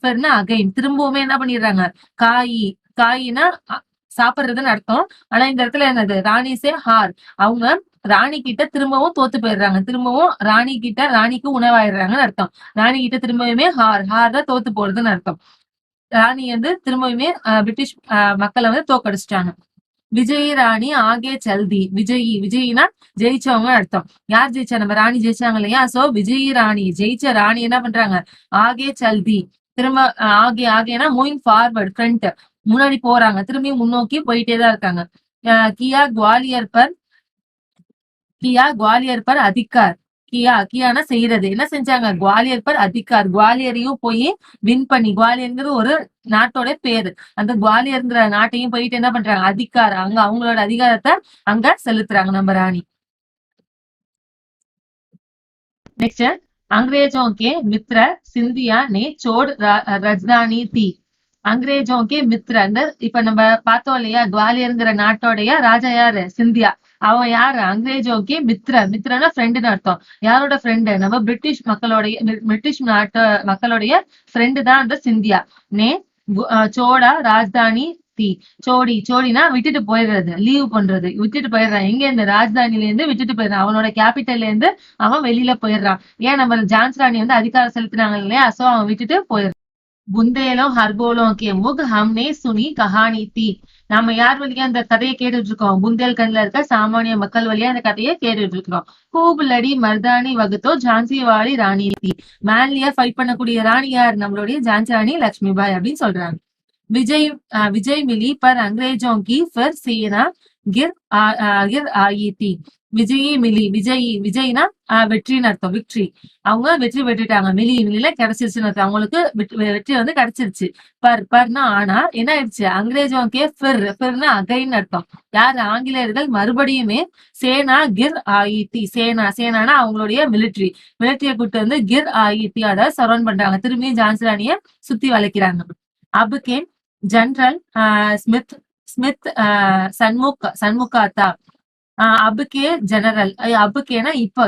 ஃபிர்னா அகைன், திரும்பவுமே என்ன பண்ணிடுறாங்க? காயி, காயினா சாப்பிடுறதுன்னு அர்த்தம். ஆனா இந்த இடத்துல என்னது? ராணி சே ஹார். அவங்க ராணி கிட்ட திரும்பவும் தோத்து போயிடுறாங்க. திரும்பவும் ராணி கிட்ட, ராணிக்கு உணவாயிடுறாங்கன்னு அர்த்தம். ராணி கிட்ட திரும்பவுமே ஹார் தான் தோத்து போறதுன்னு அர்த்தம். ராணி வந்து திரும்பவுமே பிரிட்டிஷ் மக்களை வந்து தோக்கடிச்சிட்டாங்க. விஜய் ராணி ஆகே சல்தி. விஜயினா ஜெயிச்சவங்க அர்த்தம். யார் ஜெயிச்சா? நம்ம ராணி ஜெயிச்சாங்க இல்லையா? சோ விஜய் ராணி, ஜெயிச்ச ராணி என்ன பண்றாங்க? ஆகே சல்தி. திரும்ப ஆகேனா மூவிங் ஃபார்வர்ட், ஃப்ரண்ட், முன்னாடி போறாங்க. திரும்பி முன்னோக்கி போயிட்டேதான் இருக்காங்க. கியா குவாலியர் பர் அதிகார். கியானா செய்யறது. என்ன செஞ்சாங்க? குவாலியர் பர் அதிகார். குவாலியரையும் போய் வின் பண்ணி, குவாலியர்ங்கிறது ஒரு நாட்டோட பேரு. அந்த குவாலியர்ங்கிற நாட்டையும் போயிட்டு என்ன பண்றாங்க? அதிகார், அங்க அவங்களோட அதிகாரத்தை அங்க செலுத்துறாங்க நம்ம ராணி. நெக்ஸ்ட், अंग्रेजों के मित्र सिंधिया ने छोड़ राजधानी थी. अंग्रेजों के मित्र, அந்த இப்ப நம்ம பார்த்தோம் இல்லையா, குவாலியர்ங்கிற நாட்டோடைய ராஜா யாரு? சிந்தியா. அவன் யாரு? அங்கிரேஜோக்கே மித்ரனா ஃப்ரெண்டுன்னு அர்த்தம். யாரோட ஃப்ரெண்டு? நம்ம பிரிட்டிஷ் நாட்டு மக்களுடைய ஃப்ரெண்டு தான் அந்த சிந்தியா. நே சோடா ராஜதானி தி. சோடினா விட்டுட்டு போயிடுறது, லீவ் பண்றது, விட்டுட்டு போயிடுறான். எங்க? இந்த ராஜதானில இருந்து விட்டுட்டு போயிடுறான். அவனோட கேபிட்டல்ல இருந்து அவன் வெளியில போயிடுறான். ஏன்? நம்ம ஜான்சி ராணி வந்து அதிகாரம் செலுத்தினாங்க இல்லையா, சோ அவன் விட்டுட்டு போயிடுறான். புந்தேலும் ஹர்போலும் கே முக் ஹம்னே சுனி கஹானி தி. நாம யார் வழியா அந்த கதையை கேட்டுட்டு இருக்கோம்? புந்தேல்கண்ட்ல இருக்க சாமானிய மக்கள் வழியா அந்த கதையை கேட்டுட்டு இருக்கிறோம். கூப் லடி மர்தானி வகுத்தோ ஜான்சி வாலி ராணி தி. மேன்லியா ஃபைட் பண்ணக்கூடிய ராணி யார்? நம்மளுடைய ஜான்சி ராணி லக்ஷ்மி பாய் அப்படின்னு சொல்றாங்க. விஜய் மிலி பர் अंग्रेजों की फिर सेना गिर आई थी. விஜய்னா வெற்றின்னு அர்த்தம். விக்டரி, அவங்க வெற்றி பெற்றுட்டாங்க. மிலியில கிடைச்சிருச்சுன்னு அர்த்தம். அவங்களுக்கு வெற்றி வந்து கிடைச்சிருச்சு. பர்னா ஆனா என்ன ஆயிடுச்சு? அங்கிரேஜோம் கே ஃபிர்னா அகைன் அர்த்தம். யார்? ஆங்கிலேயர்கள் மறுபடியுமே சேனா கிர் ஆயித்தி. சேனானா அவங்களுடைய மிலிட்டரியை கூட்டு வந்து கிர் ஆயித்தி, அதாவது சரௌண்ட் பண்றாங்க. திரும்பியும் ஜான்சி ராணிய சுத்தி வளைக்கிறாங்க. அபுகே जनरल स्मिथ सन्मुखाता. அபுக்கே ஜெனரல். அபுக்கேனா இப்ப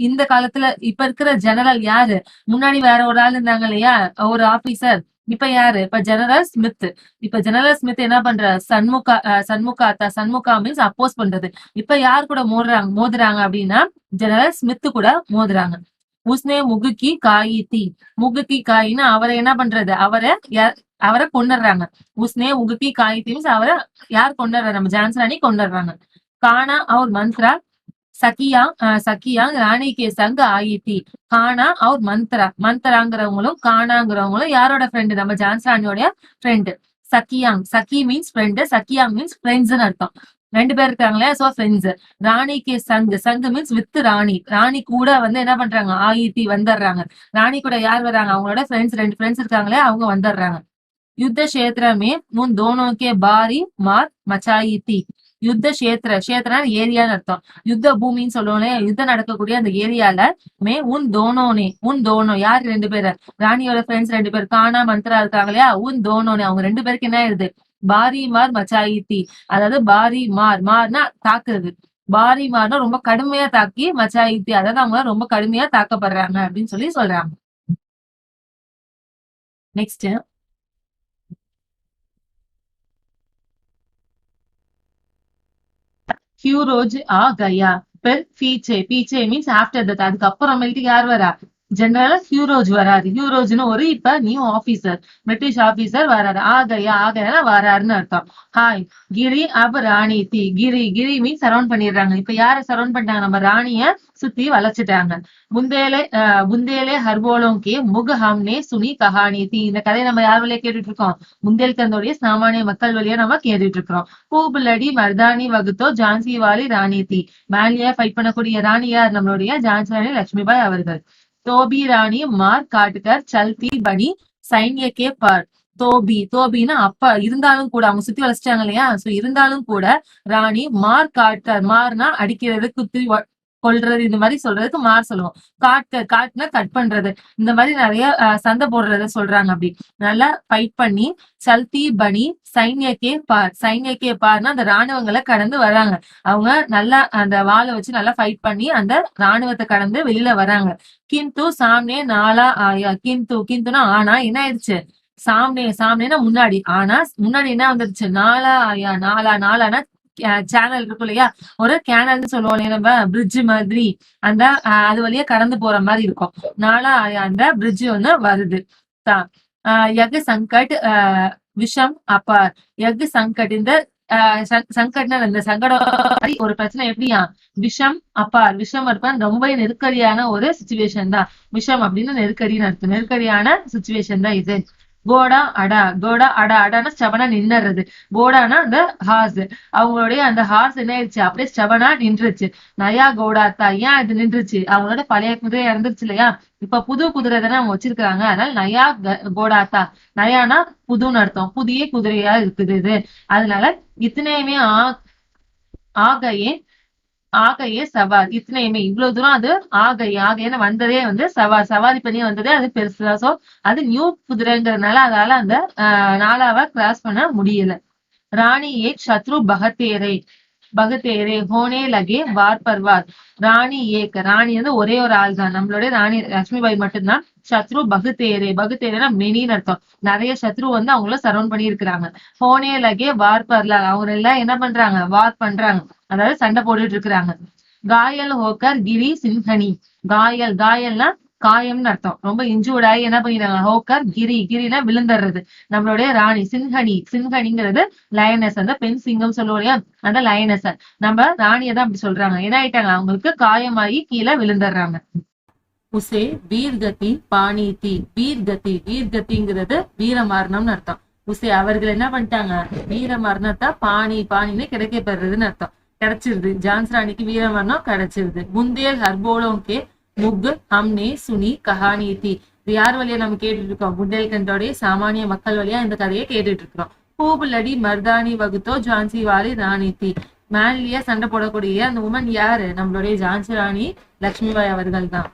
இந்த காலத்துல இப்ப இருக்கிற ஜெனரல் யாரு? முன்னாடி வேற ஒரு ஆள் இருந்தாங்க இல்லையா, ஒரு ஆபீசர். இப்ப யாரு? இப்ப ஜெனரல் ஸ்மித். இப்ப ஜெனரல் ஸ்மித் என்ன பண்ற? சண்முகா மீன்ஸ் அப்போஸ் பண்றது. இப்ப யார் கூட மோதுறாங்க அப்படின்னா ஜெனரல் ஸ்மித் கூட மோதுறாங்க. உஸ்னே முகுக்கி காயி தி. முகுக்கி காயின்னா அவரை என்ன பண்றது? அவரை கொண்டுடுறாங்க. உஸ்னே முகுக்கி காயி தி மீன்ஸ் அவரை யார் கொண்டுடுறா? நம்ம ஜான்சி ராணி கொண்டுடுறாங்க. கானா और मंत्रा சக்கியா ராணி கே சங்க ஆயித்தி. கானா और மந்த்ராங்கிறவங்களும் கானாங்கிறவங்களும் யாரோட ஃப்ரெண்டு? நம்ம ஜான்சி ராணியோட ஃப்ரெண்டு. சக்கி மீன்ஸ் ஃப்ரெண்டு, சக்கியாங் மீன்ஸ் ஃப்ரெண்ட்ஸ்ன்னு அர்த்தம். 2 பேர் இருக்காங்களே, சோ ஃப்ரெண்ட்ஸ். ராணி கே சங் மீன்ஸ் வித் ராணி கூட வந்து என்ன பண்றாங்க? ஆயித்தி வந்துடுறாங்க. ராணி கூட யார் வர்றாங்க? அவங்களோட ஃப்ரெண்ட்ஸ், 2 ஃப்ரெண்ட்ஸ் இருக்காங்களே, அவங்க வந்துடுறாங்க. युद्ध क्षेत्र में उन दोनों के भारी मार मचाई थी. யுத்த கஷேத்திரனா ஏரியான்னு அர்த்தம். யுத்த பூமின்னு சொல்லுவோம், யுத்தம் நடக்கக்கூடிய அந்த ஏரியால உன் தோனோ யாரு 2 பேரு, ராணியோட ஃப்ரெண்ட்ஸ் 2 பேர் கானா மந்த்ரா இருக்காங்க இல்லையா, உன் தோனோனே அவங்க 2 பேருக்கு என்ன ஆயிருது, பாரி மார் மச்சாயி தீ, அதாவது பாரி மார்னா தாக்குறது, பாரி மார்னா ரொம்ப கடுமையா தாக்கி, மச்சாயி தீ அதாவது அவங்க ரொம்ப கடுமையா தாக்கப்படுறாங்க அப்படின்னு சொல்லி சொல்றாங்க. நெக்ஸ்ட் ஹியூரோஜ் கயா பெர் பீச்சே மீன்ஸ் ஆஃப்டர் தட், அதுக்கப்புறமேட்டுக்கு யார் வரா, ஜெனரலா ஹியூரோஜ் வராரு. ஹியூரோஜ்னு ஒரு இப்ப நியூ ஆபீசர், பிரிட்டிஷ் ஆபீசர் வராரு. ஆகையா வராருன்னு அர்த்தம். ஹாய் கிரி அப் ராணி தி, கிரி மீன்ஸ் சரௌண்ட் பண்ணிடுறாங்க. இப்ப யார சரௌண்ட் பண்ணிட்டாங்க, நம்ம ராணிய சுத்தி வளைச்சிட்டாங்க. புந்தேலே ஹர்போலோம் கே முக ஹம்னே சுனி கஹானி தி, இந்த கதையை நம்ம யார் வழியா கேட்டுட்டு இருக்கோம், புந்தேல்கந்தோடைய சாமானிய மக்கள் வழியா நம்ம கேட்டுட்டு இருக்கிறோம். பூபுலடி மர்தானி வகுத்தோ ஜான்சி வாலி ராணி தி, மேலியா ஃபைட் பண்ணக்கூடிய ராணி யார், நம்மளுடைய ஜான்சி ராணி லட்சுமிபாய் அவர்கள். தோபி ராணி மார் காட்டுகர் சல்தி பனி சைன்யக்கே பார், தோபின்னா அப்ப இருந்தாலும் கூட அவங்க சுத்தி வளைச்சிட்டாங்க இல்லையா, சோ இருந்தாலும் கூட ராணி மார் காட்கர், மார்னா அடிக்கிறது, குத்தி கொல்றது, இந்த மாதிரி சொல்றதுக்கு மார் சொல்லுவோம். காட்னா கட் பண்றது, இந்த மாதிரி நிறைய சண்டை போடுறத சொல்றாங்க. அப்படி நல்லா ஃபைட் பண்ணி சல்தி பனி சைன்யக்கே பார்னா அந்த ராணுவங்களை கடந்து வராங்க. அவங்க நல்லா அந்த வாளை வச்சு நல்லா ஃபைட் பண்ணி அந்த ராணுவத்தை கடந்து வெளியில வராங்க. கிந்து சாம்னே நாலா ஆயா, கிந்துனா ஆனா என்ன ஆயிடுச்சு, சாம்னேனா முன்னாடி, ஆனா முன்னாடி என்ன வந்துருச்சு, நாலா ஆயா, நாலானா சேனல் இருக்கும் இல்லையா, ஒரு கேனல்னு சொல்லுவோம் இல்லையா நம்ம, பிரிட்ஜ் மாதிரி, அந்த அது வழியா கடந்து போற மாதிரி இருக்கும். நாலா ஆயா அந்த பிரிட்ஜ் வந்து வருது. யக் சங்கட் விஷம் அப்பார், யக் சங்கட் இந்த சங்கட்னா இந்த சங்கடம் ஒரு பிரச்சனை எப்படியா, விஷம் அப்பார், விஷம் இருப்பான் ரொம்ப நெருக்கடியான ஒரு சுச்சுவேஷன் தான். விஷம் அப்படின்னு நெருக்கடின்னு அர்த்தம், நெருக்கடியான சுச்சுவேஷன் தான் இது. கோடா அடானா ஸ்டபனா நின்னுறது, கோடானா அந்த ஹார்ஸ், அவங்களுடைய அந்த ஹார்ஸ் என்ன ஆயிடுச்சு, அப்படியே ஸ்டபனா நின்றுச்சு. நயா கோடாத்தா, ஏன் இது நின்றுச்சு, அவங்களோட பழைய குதிரை இறந்துருச்சு இல்லையா, இப்ப புது குதிரை தானே அவங்க வச்சிருக்காங்க, அதனால நயா கோடாத்தா, நயானா புதுன்னு அர்த்தம், புதிய குதிரையா இருக்குது இது. அதனால இத்தனையுமே ஆகையே சவால், இத்தனையுமே இவ்வளவு தூரம் அது ஆகைன்னு வந்ததே வந்து சவாரி பண்ணி வந்ததே அது பெருசுதான். சோ அது நியூ குதிரைங்கிறதுனால அதால அந்த நாலாவ கிராஸ் பண்ண முடியல. ராணி ஏக் சத்ரு பகத்தேரே ஹோனே லகே வார் பர்வார், ராணி வந்து ஒரே ஒரு ஆள் தான், நம்மளுடைய ராணி லட்சுமிபாய் மட்டும்தான். சத்ரு பகுத்தேரேனா மெனின்னு அர்த்தம், நிறைய சத்ரு வந்து அவங்கள சரௌண்ட் பண்ணி இருக்கிறாங்க. ஹோனே லகே வார் பர்லார், அவங்க எல்லாம் என்ன பண்றாங்க, வார் பண்றாங்க, அதாவது சண்டை போட்டுட்டு இருக்கிறாங்க. காயல் ஹோக்கர் கிரி சின்ஹனி, காயல்னா காயம்னு அர்த்தம், ரொம்ப இன்ஜூர்ட் ஆகி என்ன பண்ணிடுறாங்க, ஹோக்கர் கிரினா விழுந்துடுறது. நம்மளுடைய ராணி சின்ஹனிங்கிறது லயனஸ், அந்த பெண் சிங்கம் சொல்லுவோம் இல்லையா, அந்த லயனஸ், நம்ம ராணியை தான் அப்படி சொல்றாங்க. என்ன ஆயிட்டாங்க, அவங்களுக்கு காயமாகி கீழே விழுந்துடுறாங்க. உசே வீர்கதி பாணிதி, வீர்கதிங்கிறது வீர மரணம்னு அர்த்தம். உசே அவர்கள் என்ன பண்ணிட்டாங்க, வீர மரணத்தை பாணின்னு கிடைக்க பெறதுன்னு அர்த்தம், கிடைச்சிருது. ஜான்சி ராணிக்கு வீர மரணம் கிடைச்சிருது. புந்தேல் ஹர்போலோங்கே முக் ஹம்னே சுனி கஹானி தி, இது யார் வழியா நம்ம கேட்டுட்டு இருக்கோம், புந்தேல்கண்டோடைய சாமானிய மக்கள் வழியா இந்த கதையை கேட்டுட்டு இருக்கிறோம். பூபுலடி மர்தானி வகுத்தோ ஜான்சி வாலி ராணி தி, மேன்லியா சண்டை போடக்கூடிய அந்த உமன் யாரு, நம்மளுடைய ஜான்சி ராணி லட்சுமிபாய் அவர்கள் தான்.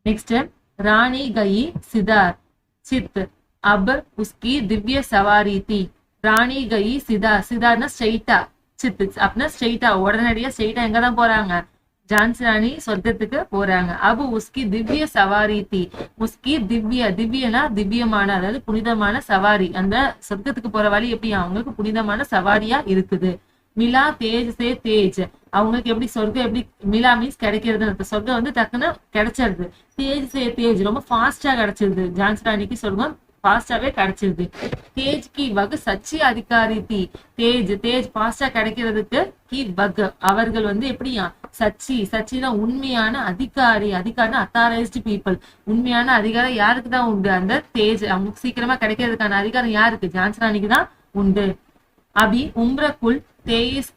நெக்ஸ்ட் ராணி கயி சிதார் சித் அப் உஸ்கி திவ்ய சவாரி தி, ராணி கயி சிதார்னா ஸ்ட்ரெயிட்டா, சித் அப்படின்னா ஸ்ட்ரெயிட்டா உடனடியா ஸ்ட்ரெயிட்டா எங்கதான் போறாங்க, ஜான்சி ராணி சொர்க்கத்துக்கு போறாங்க. அபு உஸ்கி திவ்ய சவாரி தி, உஸ்கி திவ்யனா திவ்யமான, அதாவது புனிதமான சவாரி, அந்த சொர்க்கத்துக்கு போற வழி எப்படி அவங்களுக்கு புனிதமான சவாரியா இருக்குது. மிலா தேஜ் அவங்களுக்கு எப்படி சொர்க்கம், எப்படி மிலா மீன்ஸ் கிடைக்கிறது, சொர்க்கம் வந்து டக்குன்னு கிடைச்சிருது. தேஜ் ரொம்ப ஃபாஸ்டா கிடைச்சிருது, ஜான்சி ராணிக்கு சொர்க்கம் ஃபாஸ்டாவே கிடைச்சிருது. தேஜ் கி வகு சச்சி அதிகாரி தி, தேஜ் ஃபாஸ்டா கிடைக்கிறதுக்கு கி வகு அவர்கள் வந்து எப்படியா, சச்சினா உண்மையான அதிகாரினா அத்தாரைஸ்டு பீப்புள், உண்மையான அதிகாரம் யாருக்கு தான் உண்டு, அந்த தேஜ் அவங்களுக்கு சீக்கிரமா கிடைக்கிறதுக்கான அதிகாரம் யாருக்கு, ஜான்சி ராணிக்கு தான் உண்டு. அபி உம்ரகுல் தேயிஸ்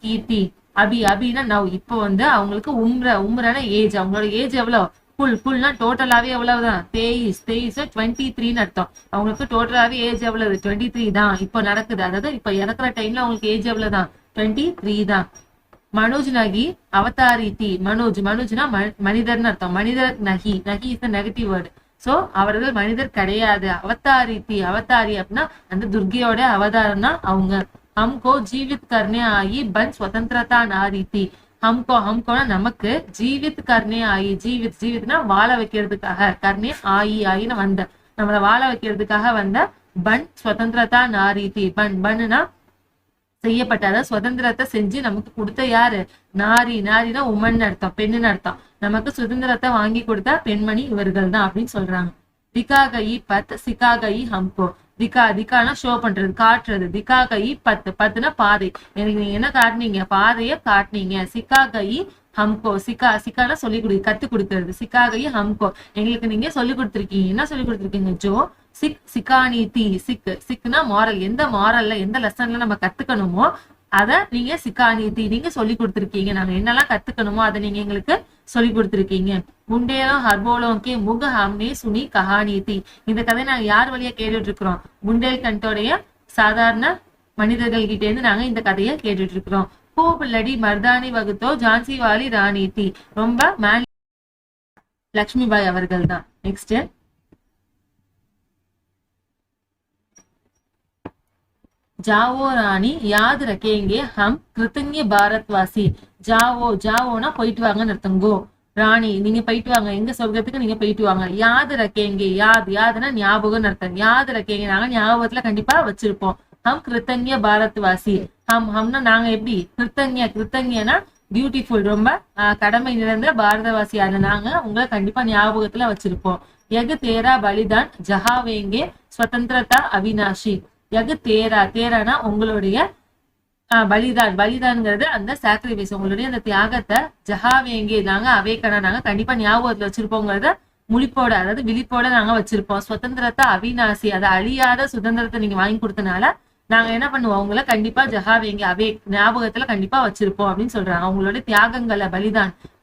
கீர்த்தி, அபினா நவ், இப்போ வந்து அவங்களுக்கு உம்ரான ஏஜ், அவங்களோட ஏஜ் எவ்வளவு, புல்னா டோட்டலாவே எவ்வளவுதான், தேயிஸ் 23ன்னு அர்த்தம், அவங்களுக்கு டோட்டலாவே ஏஜ் எவ்வளவு 23 தான் இப்போ நடக்குது. அதாவது இப்ப இறக்குற டைம்ல அவங்களுக்கு ஏஜ் எவ்வளவுதான் 23 தான். மனோஜ் நகி அவதாரித்தி. மனுஜ்னா மனிதர்னு அர்த்தம். மனிதர் நகி இஸ் நெகட்டிவ் வேர்டு. சோ அவர்கள் மனிதர் கிடையாது. அவதாரித்தி அவதாரி அப்படின்னா அந்த துர்கையோட அவதாரம் தான் அவங்க. ஹம்கோ ஜீவித் கர்னே ஆயி பன் ஸ்வதந்திரதா நாரித்தி. ஹம்கோனா நமக்கு, ஜீவித் கர்னே ஆயி, ஜீவித்னா வாழ வைக்கிறதுக்காக, கர்னே ஆயின்னு வந்த, நம்மள வாழ வைக்கிறதுக்காக வந்த பன் ஸ்வதந்திரதா நாரித்தி. பண்ணுனா செய்யப்பட்ட, அதாவது சுதந்திரத்தை செஞ்சு நமக்கு கொடுத்த யாரு? நாரினா உமன் அர்த்தம், பெண்ணுன்னு அர்த்தம். நமக்கு சுதந்திரத்தை வாங்கி கொடுத்த பெண்மணி இவர்கள் தான் அப்படின்னு சொல்றாங்க. திகாகி பத் சிகாகி ஹம்கோ. திகானா ஷோ பண்றது, காட்டுறது. திகாகி பத்துனா பாதை. எனக்கு நீங்க என்ன காட்டுனீங்க? பாதைய காட்டுனீங்க. சிகாகி ஹம்கோ. சிக்கானா சொல்லி கத்து கொடுக்கறது. சிக்காகி ஹம்கோ, எங்களுக்கு நீங்க சொல்லி கொடுத்துருக்கீங்க. என்ன சொல்லி கொடுத்துருக்கீங்க? ஜோ சிக்கானிதி. சிக்னா மாரல். எந்த மாரல்ல, எந்த லெசன்ல நம்ம கத்துக்கணுமோ அத நீங்க சிக்கானிதி நீங்க சொல்லி கொடுத்துருக்கீங்க. நாங்க என்னெல்லாம் கத்துக்கணுமோ அதை நீங்க எங்களுக்கு சொல்லி கொடுத்துருக்கீங்க. முண்டேலும் ஹர்போலோக்கே முக ஹம்னே சுனி கஹானிதி. இந்த கதையை நாங்க யார் வழியா கேட்டுட்டு இருக்கிறோம்? புண்டேல்கண்டோடைய சாதாரண மனிதர்கள் கிட்டே இருந்து நாங்க இந்த கதையை கேட்டுட்டு இருக்கிறோம். பூபுல்லடி மர்தானி வகுத்தோ ஜான்சி வாலி ராணிதி. ரொம்ப மேன் லக்ஷ்மிபாய் அவர்கள் தான். நெக்ஸ்ட், ஜாவோ ராணி யாத் ரக்கேங்கே ஹம் கிருத்தஞ்ய பாரத்வாசி. ஜாவோனா போயிட்டு வாங்கன்னு அர்த்தம். கோ ராணி, நீங்க போயிட்டு வாங்க, எங்க சொர்க்கத்துக்கு நீங்க போயிட்டு வாங்க. யாது ரக்கேங்கே, யாதுனா ஞாபகம் அர்த்தம். யாது ரக்கேங்க, நாங்க ஞாபகத்துல கண்டிப்பா வச்சிருப்போம். ஹம் கிருத்தஞ்ய பாரத்வாசி. ஹம்னா நாங்க எப்படி? கிருத்தஞ்யனா பியூட்டிஃபுல், ரொம்ப கடமை நிறைந்த பாரதவாசியான நாங்க உங்களை கண்டிப்பா ஞாபகத்துல வச்சிருப்போம். யகு தேரா பலிதான் ஜஹாவேங்கே ஸ்வதந்திரதா அவினாஷி. யகு தேரானா உங்களுடைய பலிதான்ங்கிறது அந்த சாக்ரிஃபைஸ், உங்களுடைய அந்த தியாகத்தை ஜஹாவேங்கே நாங்க அவேக்கனா நாங்க கண்டிப்பா ஞாபகத்துல வச்சிருப்போங்கிறத முழிப்போட, அதாவது விழிப்போட நாங்க வச்சிருப்போம். சுதந்திரத்தை அவிநாசி, அதை அழியாத சுதந்திரத்தை நீங்க வாங்கி கொடுத்தனால நாங்க என்ன பண்ணுவோம்? அவங்கள கண்டிப்பா ஜஹாவேங்கே ஞாபகத்துல கண்டிப்பா வச்சிருப்போம் அப்படின்னு சொல்றாங்க. அவங்களோட தியாகங்களை,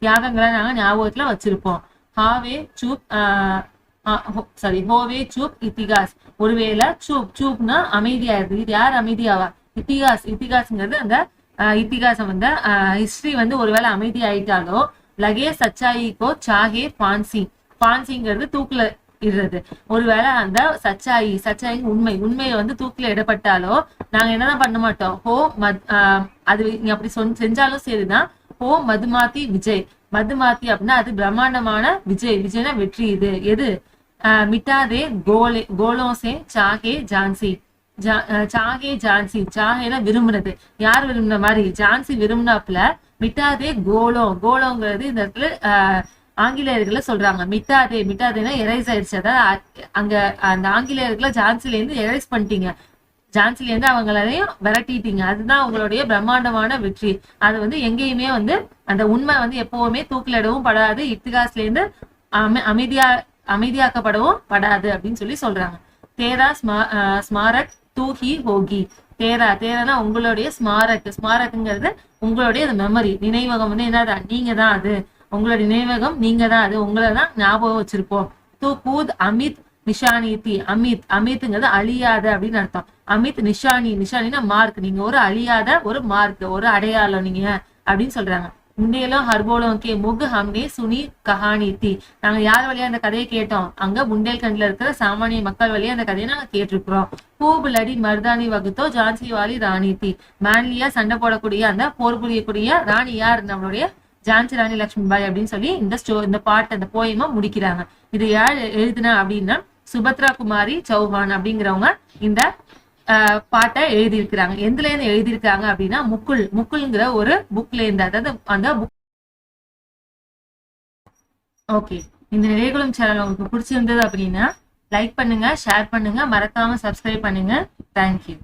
தியாகங்களை நாங்க ஞாபகத்துல வச்சிருப்போம். ஹோவே சூப் இத்திகாஸ். ஒருவேளை சூப்னா அமைதியா இருக்கு. இது யார் அமைதியாவா? இத்திகாஸ்ங்கிறது அந்த இத்திகாசம் வந்து ஹிஸ்டரி வந்து ஒருவேளை அமைதி ஆயிட்டாலோ, லகே சச்சாயிக்கோ சாஹே பான்சிங்கிறது தூக்குல இடுறது. ஒருவேளை அந்த சச்சாயி உண்மையை வந்து தூக்கில இடப்பட்டாலோ நாங்க என்னதான் பண்ண மாட்டோம்? அது நீங்க அப்படி செஞ்சாலும் சரிதான். மதுமாத்தி விஜய். மதுமாத்தி அப்படின்னா அது பிரம்மாண்டமான விஜய்னா வெற்றி. இது எது? மிட்டாதே கோலோசே சாஹே ஜான்சி. சாஹேனா விரும்புறது. யார் விரும்பின மாதிரி? ஜான்சி விரும்பினாப்புல. மிட்டாதே கோலோங்கிறது இந்த இடத்துல ஆங்கிலேயர்களை சொல்றாங்க. மிட்டாதேனா எரேஸ் ஆயிடுச்சு. அதாவது அங்க அந்த ஆங்கிலேயர்களை ஜான்சில இருந்து எரேஸ் பண்ணிட்டீங்க, ஜான்சில இருந்து அவங்களையும் விரட்டிட்டீங்க. அதுதான் உங்களுடைய பிரம்மாண்டமான வெற்றி. அது வந்து எங்கேயுமே வந்து அந்த உண்மை வந்து எப்பவுமே தூக்கிலிடவும் படாது, இத்திகாஸ்ல இருந்து அமைதியாக்கப்படவும் படாது அப்படின்னு சொல்லி சொல்றாங்க. தேரா ஸ்மாரக் தூஹி ஹோகி. தேரானா உங்களுடைய ஸ்மாரக்ங்கிறது உங்களுடைய மெமரி, நினைவகம் வந்து என்னதான்? நீங்க தான் அது. உங்களுடைய நினைவகம் நீங்க தான் அது. உங்களை தான் ஞாபகம் வச்சிருப்போம். கூத் அமித் நிஷானித்தி. அமித்ங்கிறது அழியாத அப்படின்னு அர்த்தம். அமித் நிஷானினா மார்க். நீங்க ஒரு அழியாத ஒரு மார்க், ஒரு அடையாளம் நீங்க அப்படின்னு சொல்றாங்க. முண்டேலும் ஹர்போலும் முகு ஹம்னே சுனி கஹானித்தி. நாங்க யார் வழியா அந்த கதையை கேட்டோம்? அங்க புண்டேல்கண்ட்ல இருக்கிற சாமானிய மக்கள் வழியா அந்த கதையை நாங்க கேட்டிருக்கிறோம். பூபுலடி மர்தானி வகுத்தோ ஜான்சி வாலி ராணித்தி. மேன்லியா சண்டை போடக்கூடிய, அந்த போர் புரியக்கூடிய ராணி யார்? நம்மளுடைய ஜான்சி ராணி லட்சுமிபாய் அப்படின்னு சொல்லி இந்த பாட்டு, அந்த போயமா முடிக்கிறாங்க. இது யார் எழுதுனா அப்படின்னா சுபத்ரா குமாரி சௌஹான் அப்படிங்கிறவங்க இந்த பாட்டை எழுதியிருக்கிறாங்க. எதுல இருந்து எழுதியிருக்காங்க அப்படின்னா முக்குள்ங்கிற ஒரு புக்ல இருந்து, அதாவது அந்த புக். ஓகே, இந்த நிறைகுளம் சேனல் உங்களுக்கு பிடிச்சிருந்தது அப்படின்னா லைக் பண்ணுங்க, ஷேர் பண்ணுங்க, மறக்காம சப்ஸ்கிரைப் பண்ணுங்க. தேங்க்யூ.